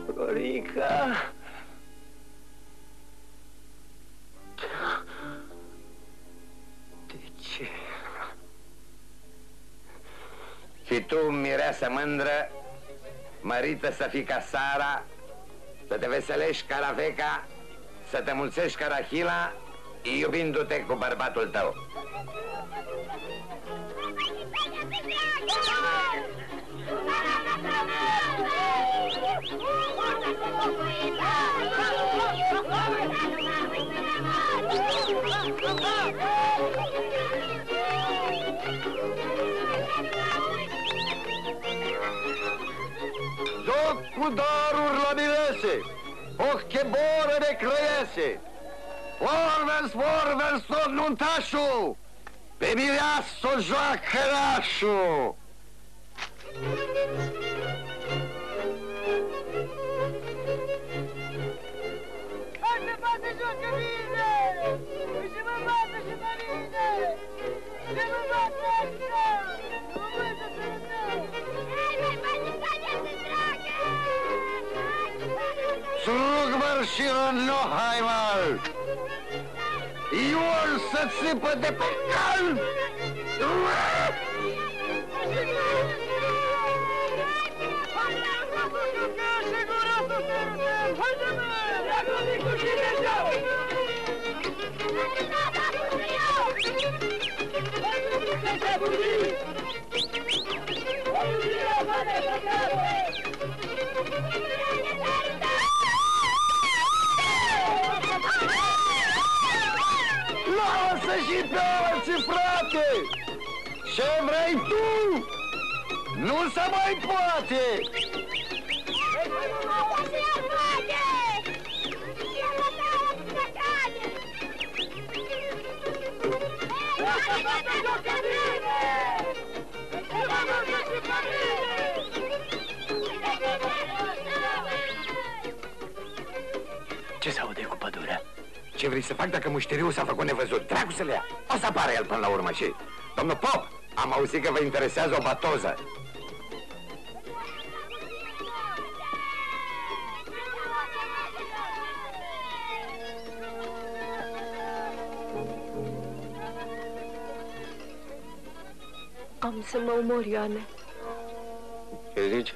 Florica. De ce?
Și tu, mireasă mândră, mărită să fii ca Sara, să te veselești ca Raveka, să te mulțești ca Rahila, iubindu-te cu bărbatul tău.
Joc cu daruri la mirese, o cheboră de crăiese. Vorvers, vorvers, tot nuntașul, pe mireasă joacă nașul.
Hai să bată joacă bine! Și mă bată și mă bine! Și mă bată așa! Mă bată să-mi Hai, mai bate, bate, dragă!
Srugmăr și rănoha.
Ion să țipă de pe cal! Lasă și pe alții, frate! Ce vrei tu? Nu se mai poate!
Ce se aude cu pădurea?
Ce vrei să fac dacă mușteriul s-a făcut nevăzut? Dracu să le ia! O să apară el până la urmă și... Domnul Pop, am auzit că vă interesează o batoză.
Am să mă omor, Ioane.
Ce zici?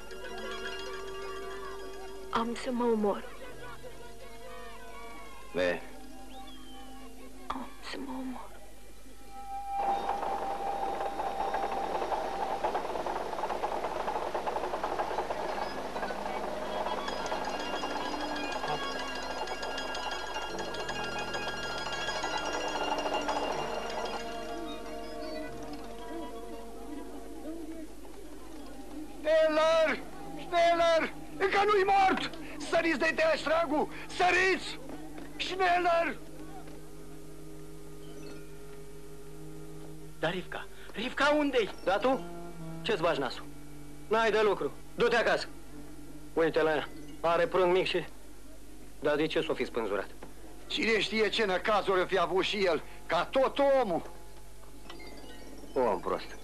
Am să mă omor.
Be.
Am să mă omor.
Steller! Steller! Încă nu-i mort! Săriți de te Astragu! Săriți! Schneller!
Dar Rivka? Rivka unde-i? Da tu? Ce-ți bagi nasul? N-ai de lucru. Du-te acasă. Uite la ea. Are prânz mic și... Dar de ce s-o fi spânzurat?
Cine știe ce năcazuri fi avut și el, ca tot omul.
Om prost.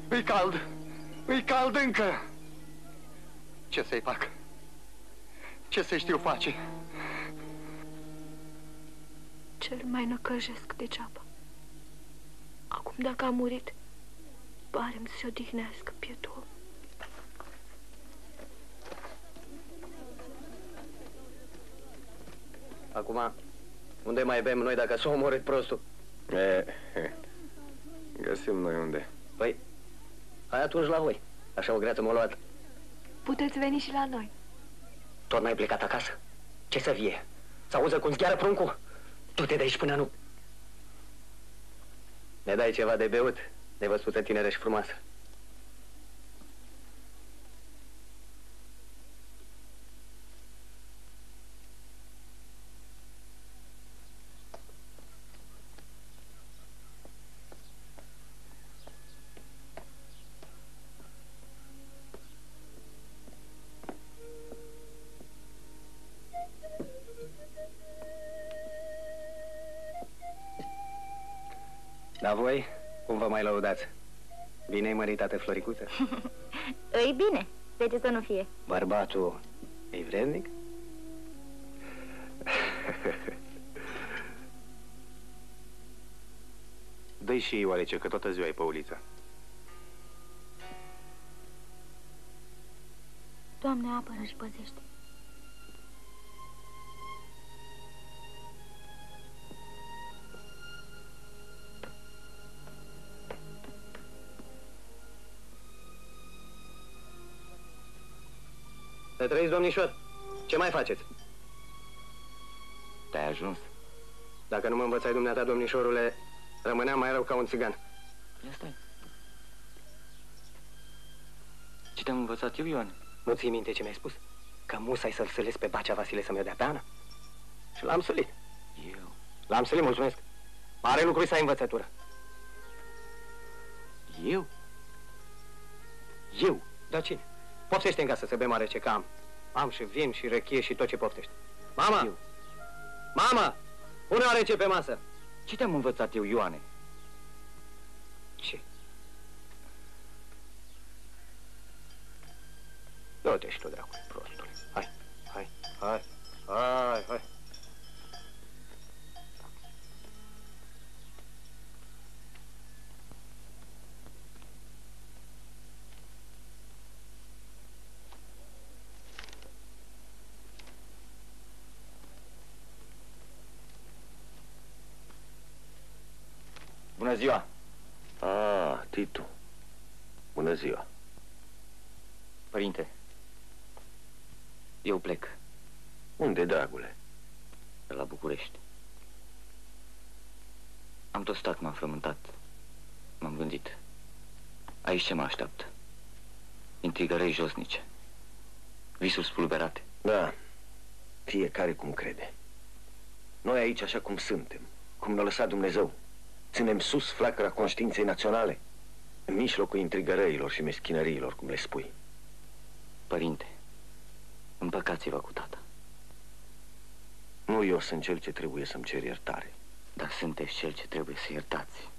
E cald! E cald încă! Ce să-i fac? Ce să știu face?
Cel mai năcăjesc degeaba. Acum, dacă a murit, pare-mi să se odihnească pietul.
Acum, unde mai bem noi dacă s-a omorât prostul?
Găsim noi unde.
Păi, hai atunci la voi. Așa o greață m-a luat.
Puteți veni și la noi.
Tot n-ai plecat acasă? Ce să vie? S-auză cum zgheară pruncul? Du-te de aici până nu. Ne dai ceva de beut, nevăzută tineră și frumoasă. Dar voi, cum vă mai lăudați? Bine-i măritate, Floricuță?
Îi bine, de ce să nu fie?
Bărbatul e vrednic?
Dă-i și ei oarece, că toată ziua e pe uliță.
Doamne, apără și păzește.
Să trăiți, domnișor. Ce mai faceți?
Te-ai ajuns?
Dacă nu mă învățai dumneata, domnișorule, rămâneam mai rău ca un țigan.
Ia stai. Ce te-am învățat eu, Ioan?
Nu ții minte ce mi-ai spus? Că musai să-l sălesc pe Bacea Vasile să mi-o dea pe Ana? Și l-am sălit.
Eu?
L-am sălit, mulțumesc. Mare lucru să ai învățătură.
Eu?
Eu? Da cine? Poftește în casă să bem arece, că am.
Am și vin și răchie și tot ce poftești. Mama! Mama! Pune o rece pe masă!
Ce te-am învățat eu, Ioane?
Ce? Du-te și tu, dracule, prostule. Hai, hai, hai, hai, hai.
Bună ziua!
Ah, Titu. Bună ziua.
Părinte, eu plec.
Unde, dragule?
La București. Am tot stat, m-am frământat. M-am gândit. Aici ce mă așteaptă? Intrigărei josnice. Visuri spulberate.
Da, fiecare cum crede. Noi aici așa cum suntem, cum ne-a lăsat Dumnezeu. Ținem sus flacăra conștiinței naționale, în mijlocul intrigărăilor și meschinăriilor, cum le spui.
Părinte, împăcați-vă cu tata.
Nu eu sunt cel ce trebuie să-mi cer iertare.
Dar sunteți cel ce trebuie să iertați.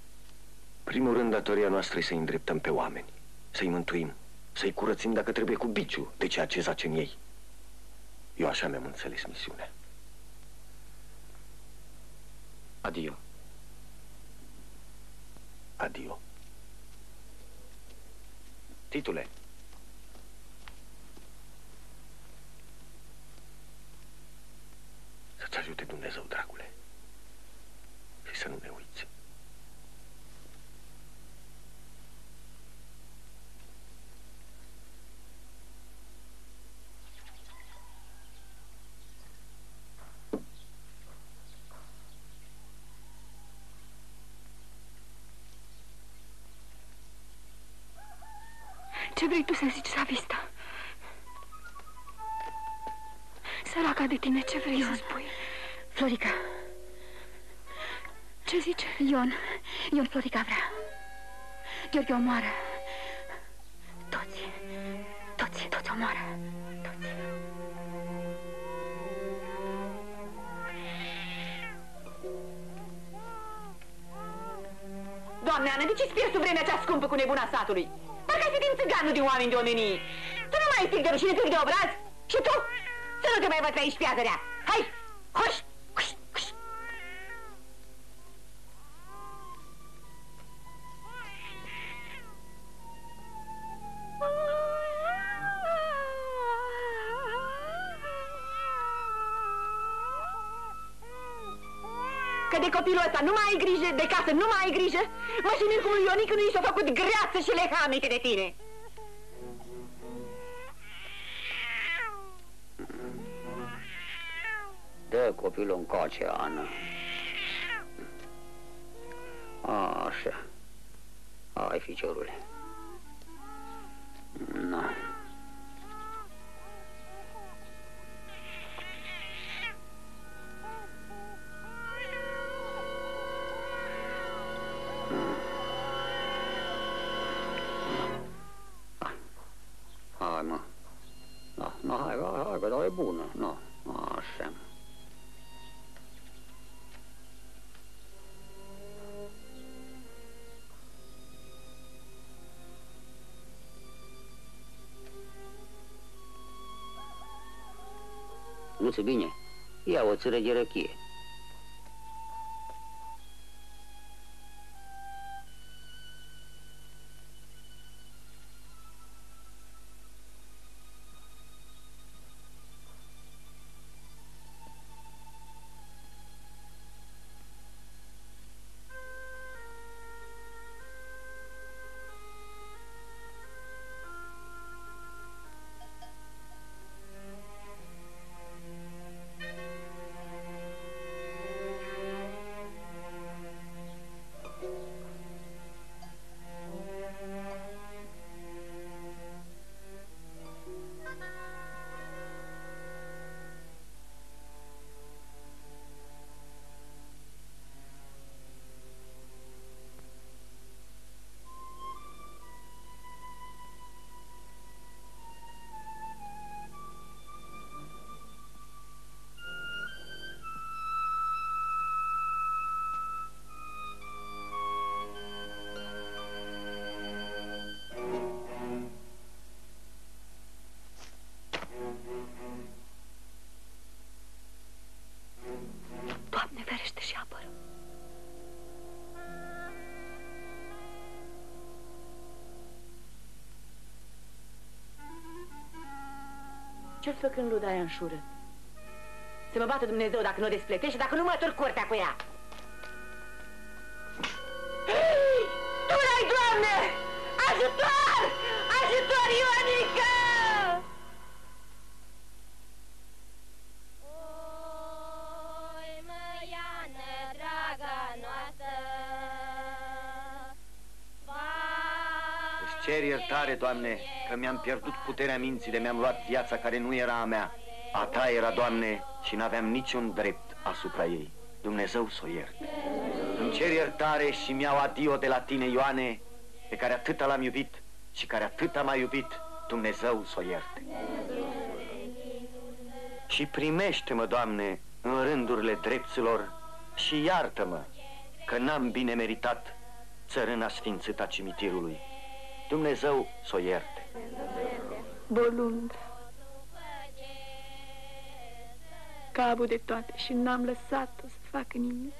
Primul rând, datoria noastră e să-i îndreptăm pe oameni, să-i mântuim, să-i curățim dacă trebuie cu biciu de ceea ce zace în ei. Eu așa mi-am înțeles misiunea.
Adio.
Adio. Titule. Să-ți ajute Dumnezeu, dragule. Și să nu ne uiți.
Ce vrei tu să zici, Savista? Săraca de tine, ce vrei să spui?
Florica.
Ce zice?
Ion Florica vrea. Gheorghe omoară. Toți omoară. Toți.
Doamne Ana, de ce-ți pierzi vremea cea scumpă cu nebuna satului? Parcă ai fi din țigan, nu din oameni de omenie. Tu nu mai ai pic de rușine, pic de obraz? Și tu? Să nu te mai văd pe aici, piazărea. Hai, hoș! Că de copilul ăsta nu mai ai grijă, de casă nu mai ai grijă, mășinând cum lui Ionică nu i s-a făcut greață și lehamite de tine.
Dă copilul încoace, Ana. Așa. Hai, ficiorule. Na. Hai, mă. Hai, că dau e bună. No, așa. Nu-ți bine? Ia o țără de răchie.
făcând luda aia în șură? Să mă bată Dumnezeu dacă nu o despletești și dacă nu mă turc curtea cu ea. Tu n-ai, Doamne! Ajutor! Ajutor, Ioanică!
Îți cer iertare, Doamne, că mi-am pierdut puterea minții de mi-am luat viața care nu era a mea. A ta era, Doamne, și n-aveam niciun drept asupra ei. Dumnezeu s-o ierte. Îmi cer iertare și mi-au adio de la tine, Ioane, pe care atâta l-am iubit și care atâta m-a iubit. Dumnezeu s-o ierte. Și primește-mă, Doamne, în rândurile drepților și iartă-mă că n-am bine meritat țărâna sfințită a cimitirului. Dumnezeu s-o ierte.
Bolundra, capul de toate și n-am lăsat-o să facă nimic.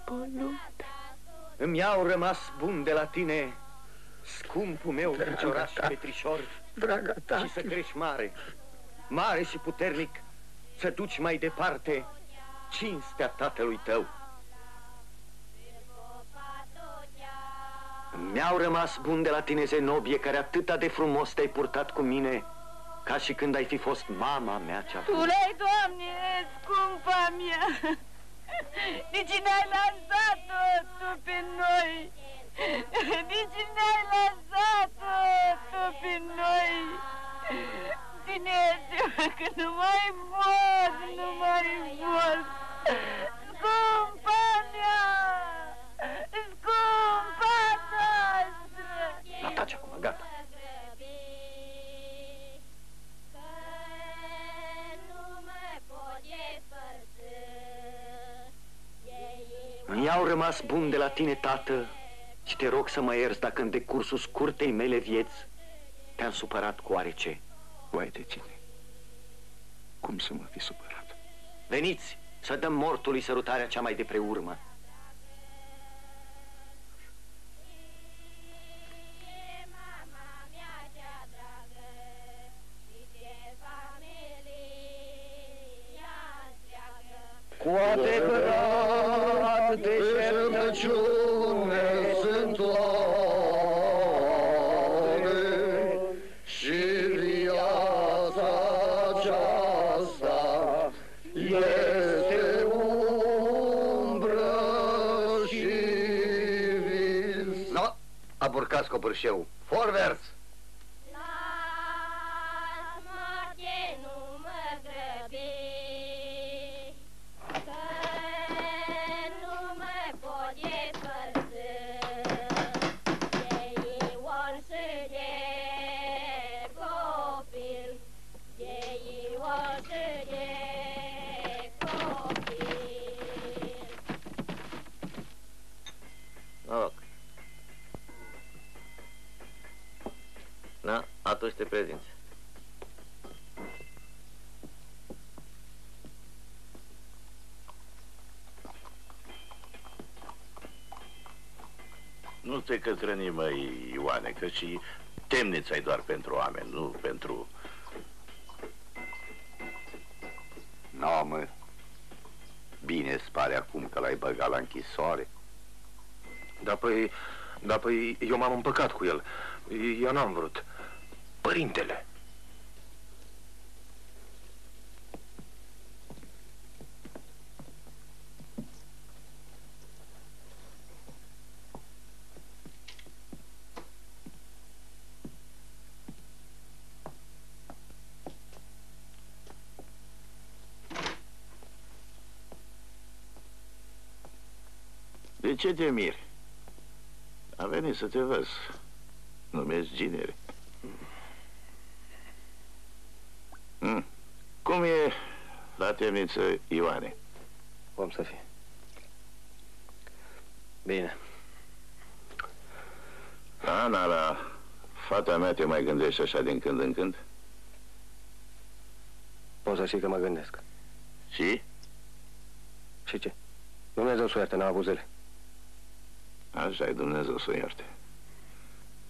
Bolundra.
Îmi iau rămas bun de la tine, scumpul meu fecioraș Petrișor,
draga ta,
și să crești mare, mare și puternic, să duci mai departe cinstea tatălui tău. Mi-au rămas bun de la tine, Zenobie, care atâta de frumos te-ai purtat cu mine, ca și când ai fi fost mama mea cea bună.
Tu le-ai, Doamne, scumpa mea! De ce n-ai lăsat-o tu pe noi? De ce n-ai lăsat-o tu pe noi? Țineți-mă că nu mai pot, nu mai pot! Scumpa mea! Scumpa noastră!
La taci acum, gata. Mi-au rămas bun de la tine, tată, și te rog să mă ierți dacă în decursul scurtei mele vieți te-am supărat cu oarece.
Vai de tine, cum să mă fi supărat?
Veniți să dăm mortului sărutarea cea mai de preurmă.
Cu adevărat deșertăciune sunt oare și viața aceasta este umbră și vis.
No, aburcați copârșeu. Forvers!
Na, atunci te prezinți.
Nu te cătrăni, măi, Ioane, că și temnița-i doar pentru oameni, nu pentru...
No, mă. Bine-ți pare acum că l-ai băgat la închisoare?
Da, păi, eu m-am împăcat cu el. Eu n-am vrut. Părintele.
De ce te miri? Am venit să te văz. Numesc ginere. Cum e la temniță, Ioane?
Cum să fie? Bine.
Ana, la fata mea te mai gândești așa din când în când?
Poți să știi că mă gândesc.
Și?
Și ce? Dumnezeu să o ierte, n-a avut zile.
Așa-i, Dumnezeu să o ierte.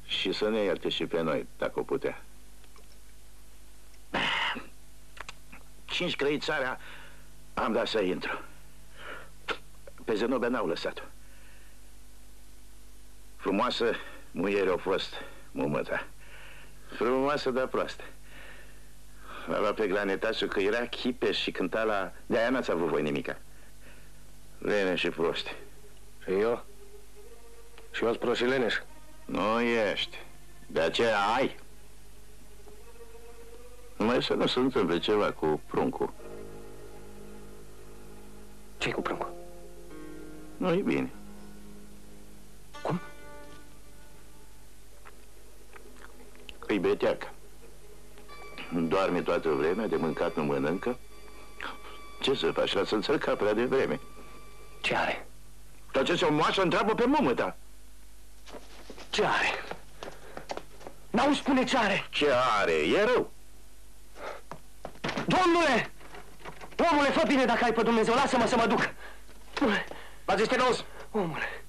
Și să ne ierte și pe noi, dacă o putea. 5 crăițarea, am dat să intru. Pe Zenobia n-au lăsat-o. Frumoasă muiere au fost, mumăta. Frumoasă, dar proastă. L-a luat pe Glanetașul că era chipeș și cânta la... De-aia n-ați avut voi nimica. Lene și proste.
Și eu? Și eu-s prost și leneș?
Nu ești. De aceea ai. Numai să nu se întâmple ceva cu pruncul.
Ce-i cu pruncul?
Nu-i bine.
Cum?
Îi beteacă. Doarme toată vremea, de mâncat nu mănâncă. Ce să faci? L-ați înțărcat prea devreme.
Ce are?
Dar ce se-o moașă întreabă pe mumăta.
Ce are? N-au spune ce are.
Ce are? E rău.
Domnule! Omule, fă bine dacă ai pe Dumnezeu, lasă-mă să mă duc.
Magistenos!
Omule,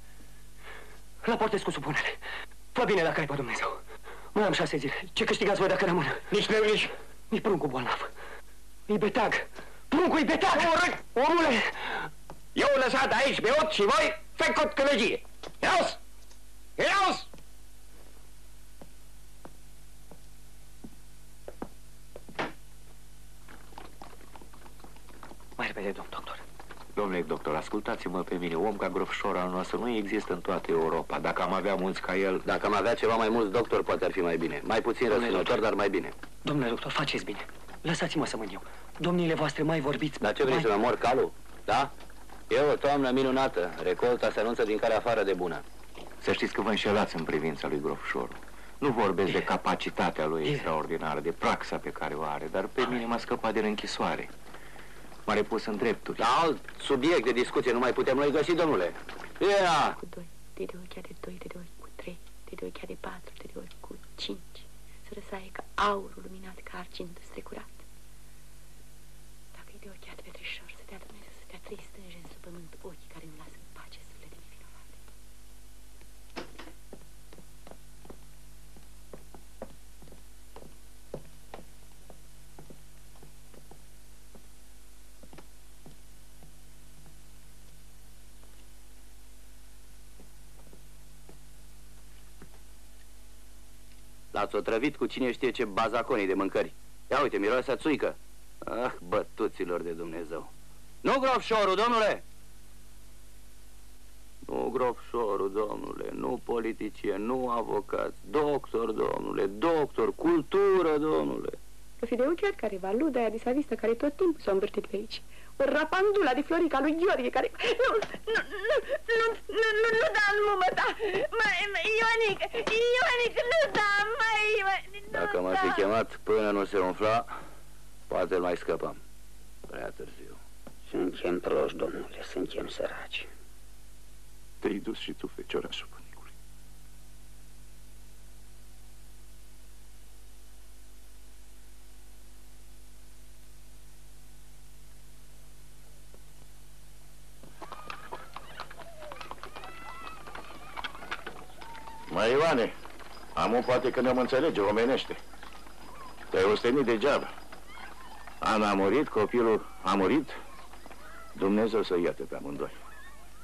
la portez cu supunere. Fă bine dacă ai pe Dumnezeu. Mai am 6 zile. Ce câștigați voi dacă rămân?
Nici eu,
nici pruncul bolnav. E beteag. Pruncul e beteag. Omule!
Eu lăsat aici pe ot și voi fecot călăgie. Iaus! Iaus!
Mai repede, domn doctor.
Domnule doctor, ascultați-mă pe mine. Om ca Grofșor al nostru nu există în toată Europa. Dacă am avea mulți ca el...
Dacă am avea ceva mai mulți doctor, poate ar fi mai bine. Mai puțin răsunător, dar mai bine.
Domnule doctor, faceți bine. Lăsați-mă să mân eu. Domniile voastre mai vorbiți...
Dar ce vrei, să mă mor calul? Da? E o toamnă minunată. Recolta se anunță din care afară de bună.
Să știți că vă înșelați în privința lui Grofșor. Nu vorbesc de capacitatea lui extraordinară, de praxa pe care o are, dar pe mine m-a scăpat din închisoare. M-a repus în drepturi.
La alt subiect de discuție nu mai putem noi găsi, domnule. Ia!
Cu 2, de 2 ori de 2, de 2 ori cu 3, de 2 ori de 4, de 2 ori cu 5. Să răsaie ca aurul luminat, ca argint strecurat. Dacă e de ochi de petrișor, să dea Dumnezeu să dea 3 stânge sub pământ, ochii care nu lasă în pace suflete nevinovate.
L-ați otrăvit cu cine știe ce bazaconii de mâncări. Ia uite, miroase a țuică. Ah, bătuților de Dumnezeu. Nu Grofșorul, domnule! Nu Grofșorul, domnule, nu politicieni, nu avocați, doctor, domnule, doctor, cultură, domnule.
Profideuchiat care va luda aia de savistă care tot timpul s-a învârtit pe aici. O rapandula de Florica lui Gheorghe care... Nu da în mumă ta! Ionic, nu da,
Dacă m-ar fi chemat până nu se umfla, poate îl mai scăpăm. Prea târziu.
Suntem proști, domnule, suntem săraci.
Te-ai dus și tu, feciorașul pânicului. Mai Ioane, amu poate că ne-am înțelege omenește. Te-ai ostenit degeaba. Ana a murit, copilul a murit. Dumnezeu să ierte pe amândoi.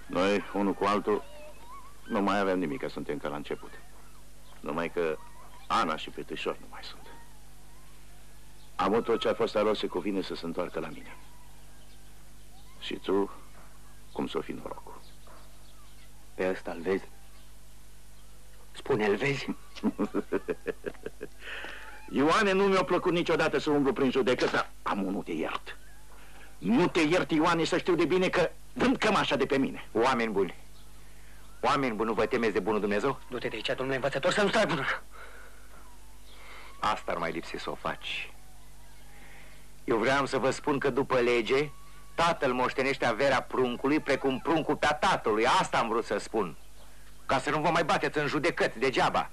Noi, unul cu altul, nu mai avem nimic, că suntem ca la început. Numai că Ana și Petrișor nu mai sunt. Amu tot ce a fost aros se cuvine să se întoarcă la mine. Și tu, cum s-o fi norocul?
Pe ăsta îl vezi? Spune-l vezi?
Ioane, nu mi-a plăcut niciodată să umblu prin judecătă. Amu, nu te iert. Nu te iert, Ioane, să știu de bine că vând cămașa de pe mine.
Oameni buni, nu vă temeți de bunul Dumnezeu?
Du-te de aici, domnule învățător, să nu stai bună.
Asta ar mai lipsi să o faci. Eu vreau să vă spun că după lege, tatăl moștenește averea pruncului precum pruncul pe-a tatălui. Asta am vrut să spun. Ca să nu vă mai bateți în judecăți degeaba.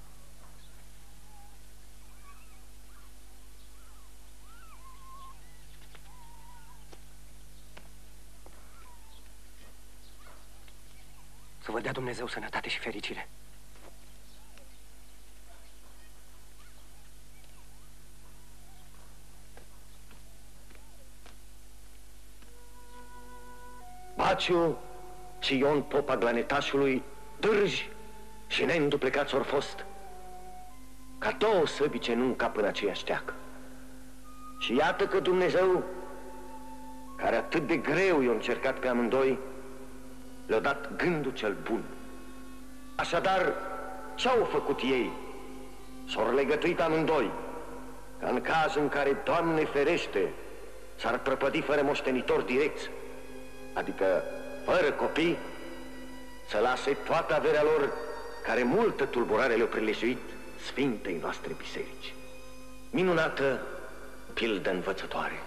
Să vă dea Dumnezeu sănătate și fericire.
Daciu și Ion Popa Glanetașului, dârji și neînduplecați ori fost, ca două săbi ce nu încap în aceeași teacă. Și iată că Dumnezeu, care atât de greu i-a încercat pe amândoi, le-a dat gândul cel bun. Așadar, ce-au făcut ei? S-au legătuit amândoi, ca în caz în care, Doamne ferește, s-ar prăpădi fără moștenitori direcți, adică fără copii, să lase toată averea lor, care multă tulburare le-a prilejuit Sfintei noastre biserici. Minunată pildă învățătoare.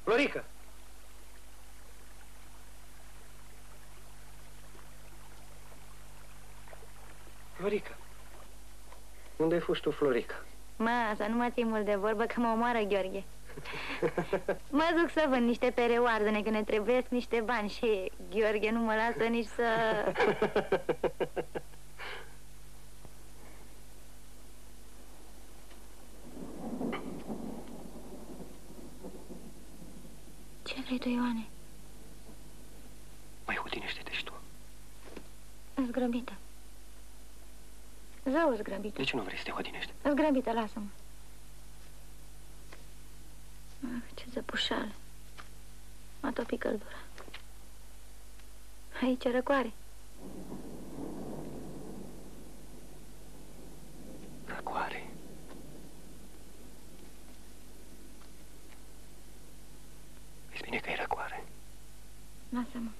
Florica! Florica! Unde ai fost tu, Florica?
Mă, să nu mă ții mult de vorbă că mă omoară Gheorghe. Mă duc să vând niște pere oarzene, că ne trebuiesc niște bani și Gheorghe nu mă lasă nici să... Ce vrei tu, Ioane?
Mai hodinește-te și tu.
Îți grăbită. Zău, îți grăbită.
De ce nu vrei să te hodinești?
Îți grăbită, lasă-mă. Ah, ce zăpușală. M-a topit căldura. Aici e răcoare.
Răcoare. Vezi bine că e răcoare.
Lasă-mă.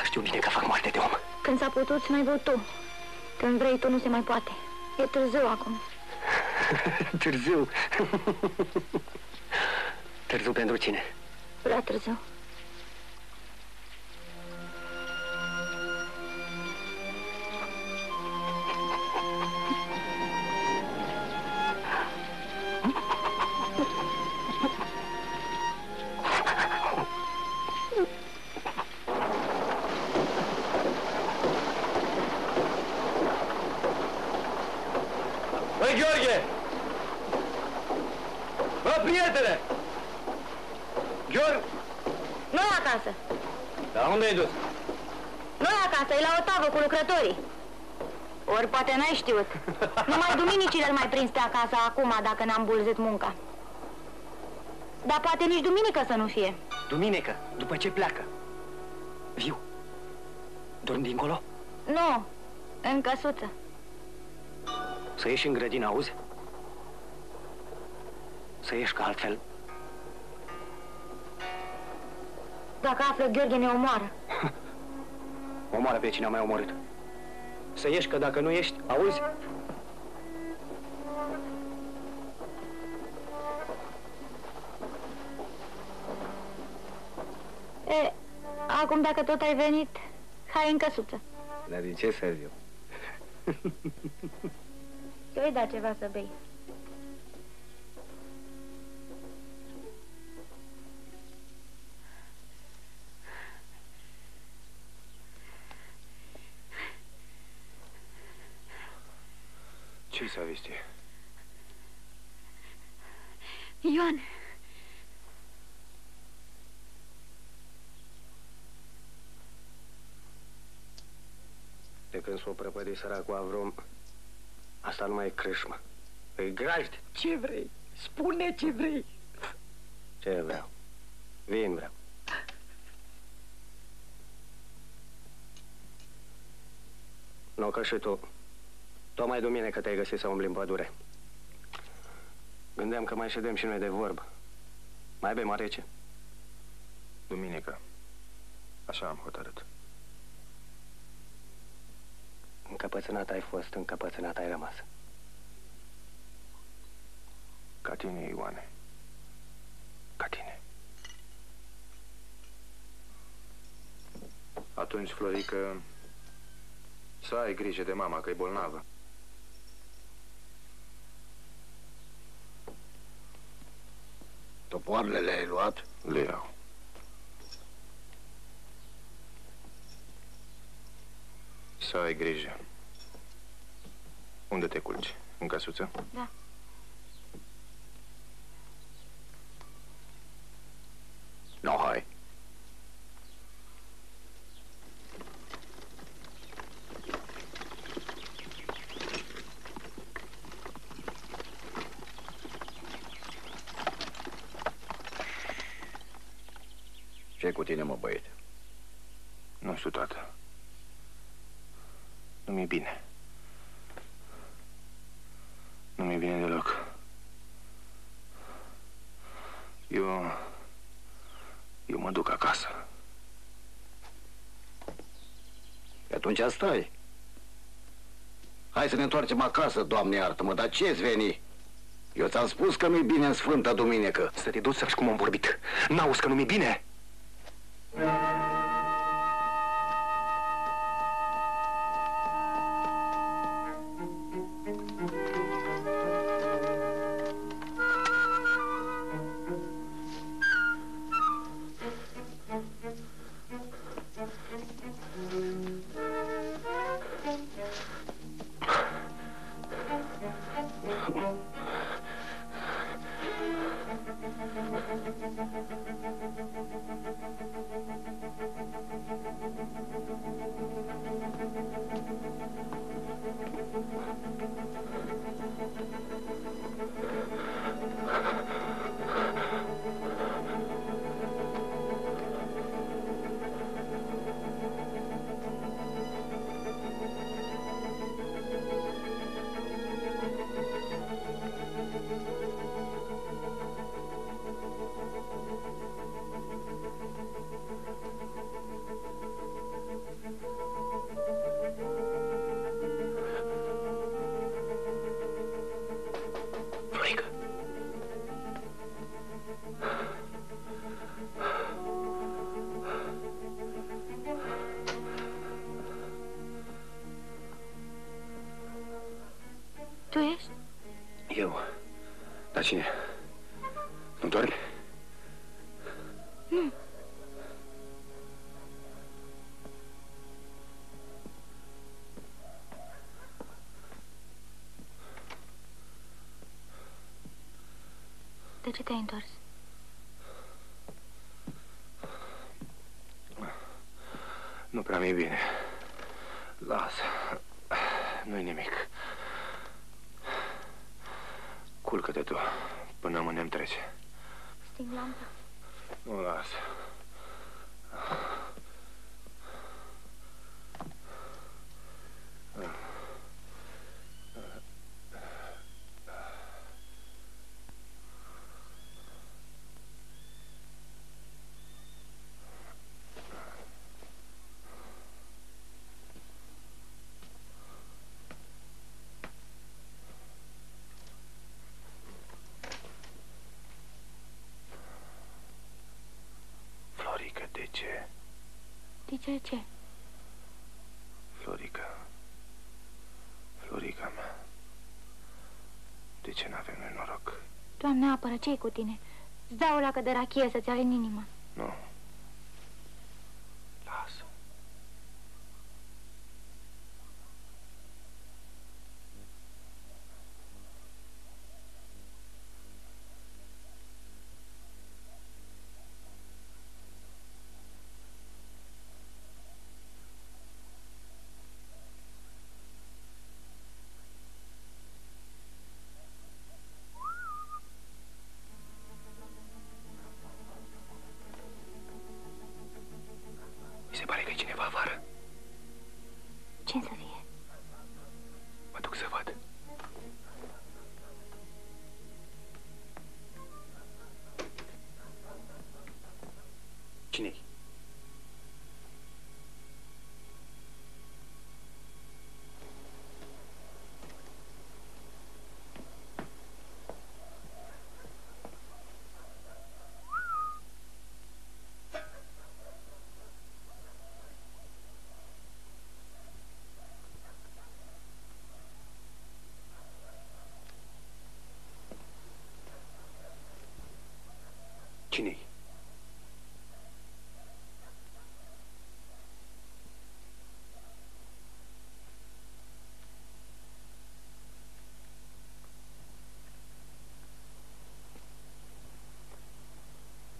Știu bine că fac moarte de om.
Când s-a putut, n-ai vrut tu. Când vrei tu, nu se mai poate. E târziu acum.
Târziu? Târziu pentru cine?
Prea târziu.
Băi, Gheorghe! Bă, prietene! Gheorghe!
Nu e acasă.
Dar unde ai dus?
Nu e acasă, e la o tavă cu lucrătorii. Ori poate n-ai știut. Numai duminicile îl mai prins pe acasă acum, dacă n-am bulzit munca. Dar poate nici duminică să nu fie.
Duminică, după ce pleacă. Viu. Dorm dincolo?
Nu, în căsuță.
Să Să ieși în grădină, auzi? Să ieși, că altfel...
Dacă află, Gheorghe ne omoară.
Omoară pe cine a mai omorât. Să ieși, că dacă nu ești, auzi?
E, acum dacă tot ai venit, hai în căsuță.
Dar din ce serv eu?
Eu-i da ceva să bei.
Ce-i s-a vestit?
Ioan!
De când s-o prăpădit săracul Avrom, asta nu mai e crâșmă. E grajd.
Ce vrei? Spune ce vrei.
Ce vreau? Vin vreau. Nu, că și tu. Tocmai duminică te-ai găsit să umbli în pădure. Gândeam că mai ședem și noi de vorbă. Mai bem o rece?
Duminică. Așa am hotărât.
Încăpățânat ai fost, încăpățânat ai rămas.
Ca tine, Ioane. Ca tine. Atunci, Florică, să ai grijă de mama, că e bolnavă.
Topoarele le-ai luat?
Le iau. Să ai grijă. Unde te culci? În căsuță?
Da.
No, hai. Ce-i cu tine, mă, băiete?
Nu știu, tată. Nu mi-e bine. Nu mi-e bine deloc. Eu mă duc acasă.
Atunci stai. Hai să ne întoarcem acasă, Doamne iartă-mă, dar ce-ți veni? Eu ți-am spus că nu-i bine în Sfânta Duminică.
Să te duci să vezi cum am vorbit. N-auzi că nu-mi bine?
Tu ești?
Eu? Dar cine? Nu dormi?
Nu. De ce te-ai întors?
Nu prea mi-e bine. Lasă. Nu-i nimic. Culcă-te tu, până mâine-mi trece.
Sting lampa.
Nu, lasă.
Ce?
Florica. Florica mea. De ce n-avem noi noroc?
Doamne, apără, ce-i cu tine? Îți dau o lacă de rachie să-ți alin inima.
Nu. Lasă. Mi se pare că e cineva afară.
Ce să fie?
Mă duc să văd. Cine-i? Cine-i?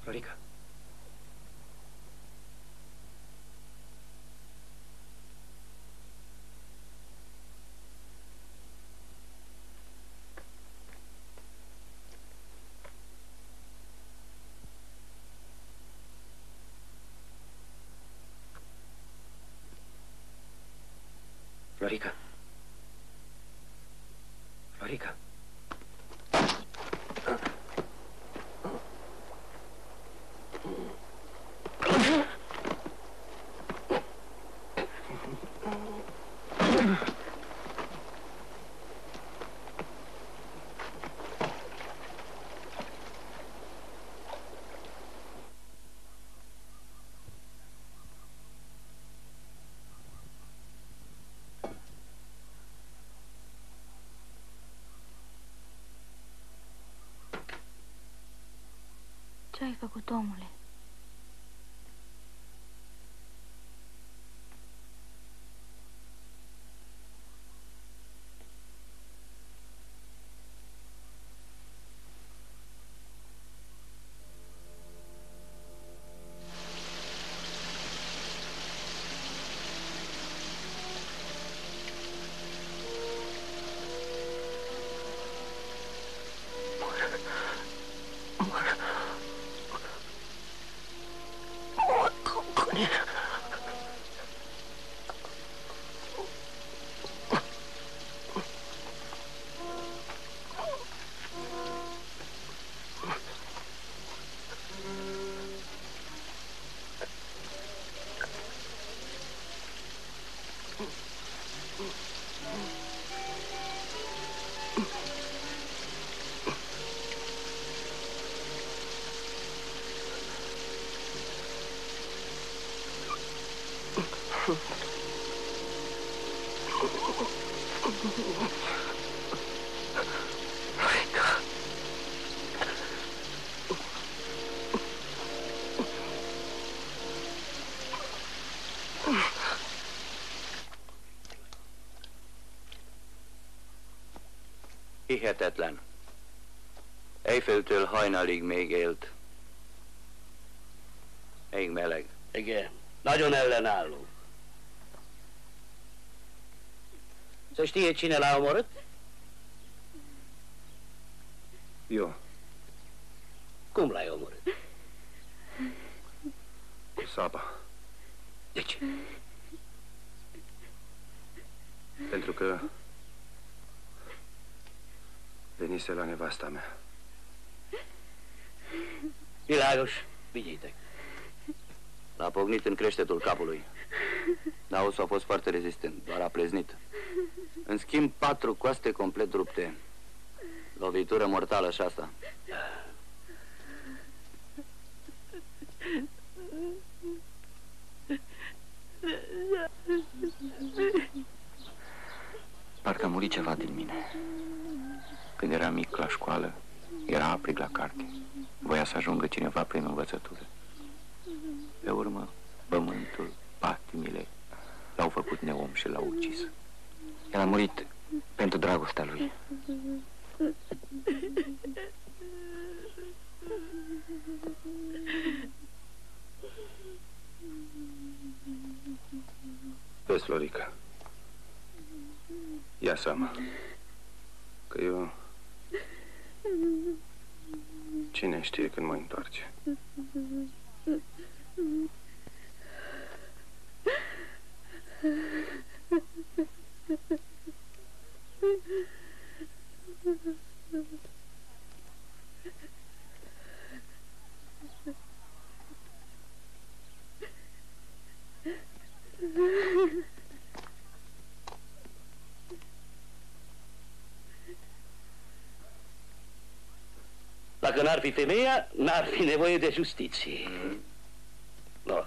Florica. Florica. Florica.
Ce ai făcut, omule?
Hihetetlen. Eiffel-től hajnalig még élt. Még meleg.
Igen, nagyon ellenálló. Să știe cine l-a omorât?
Eu.
Cum l-ai omorât?
Cu saba.
De ce?
Pentru că venise la nevasta mea.
Milagos, vigyétek.
L-a pocnit în creștetul capului. Dar osul a fost foarte rezistent, doar a pleznit. În schimb, 4 coaste complet rupte. Lovitură mortală și asta. Parcă a murit ceva din mine. Când era mic la școală, era aprig la carte. Voia să ajungă cineva prin învățătură. Pe urmă, pământul, patimile, l-au făcut neom și l-au ucis.
El a murit pentru dragostea lui.
Vezi, Florica, ia seama că eu... Cine știe când mă întoarce?
Dacă n-ar fi femeia, n-ar fi nevoie de justiție. Nu.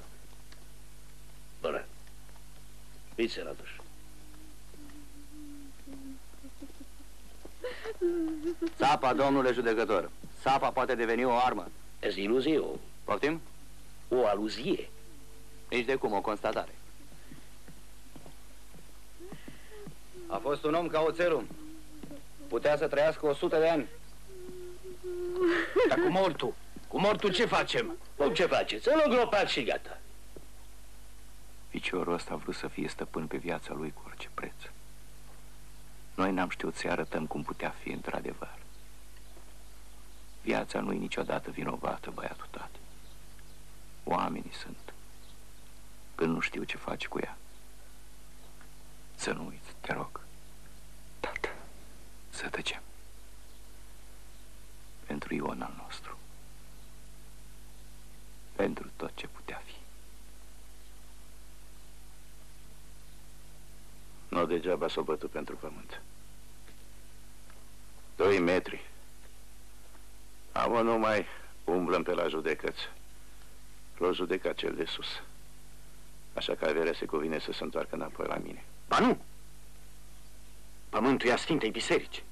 Bună. Fiți, Raduș.
Țapa, domnule judecător. Țapa poate deveni o armă.
Este iluzie.
Poftim?
O aluzie.
Nici de cum, o constatare. A fost un om ca oțelul. Putea să trăiască 100 de ani.
Dar cu mortul? Cu mortul ce facem? Cum ce faceți? Îl îngropați și gata.
Piciorul ăsta a vrut să fie stăpân pe viața lui cu orice preț. Noi n-am știut să-i arătăm cum putea fi într-adevăr. Viața nu-i niciodată vinovată, băiatul tati. Oamenii sunt. Când nu știu ce faci cu ea. Să nu uiți, te rog. Tată, să tăcem. Pentru Ion al nostru. Pentru tot ce putea fi.
Nu degeaba s-o bătut pentru pământ. 2 metri. Amă, nu mai umblăm pe la judecăți. L-o judeca cel de sus. Așa că averea se cuvine să se întoarcă înapoi la mine.
Ba nu! Pământul e a Sfintei Biserici.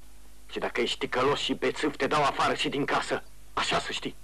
Și dacă ești ticălos și bețâv, te dau afară și din casă. Așa să știi.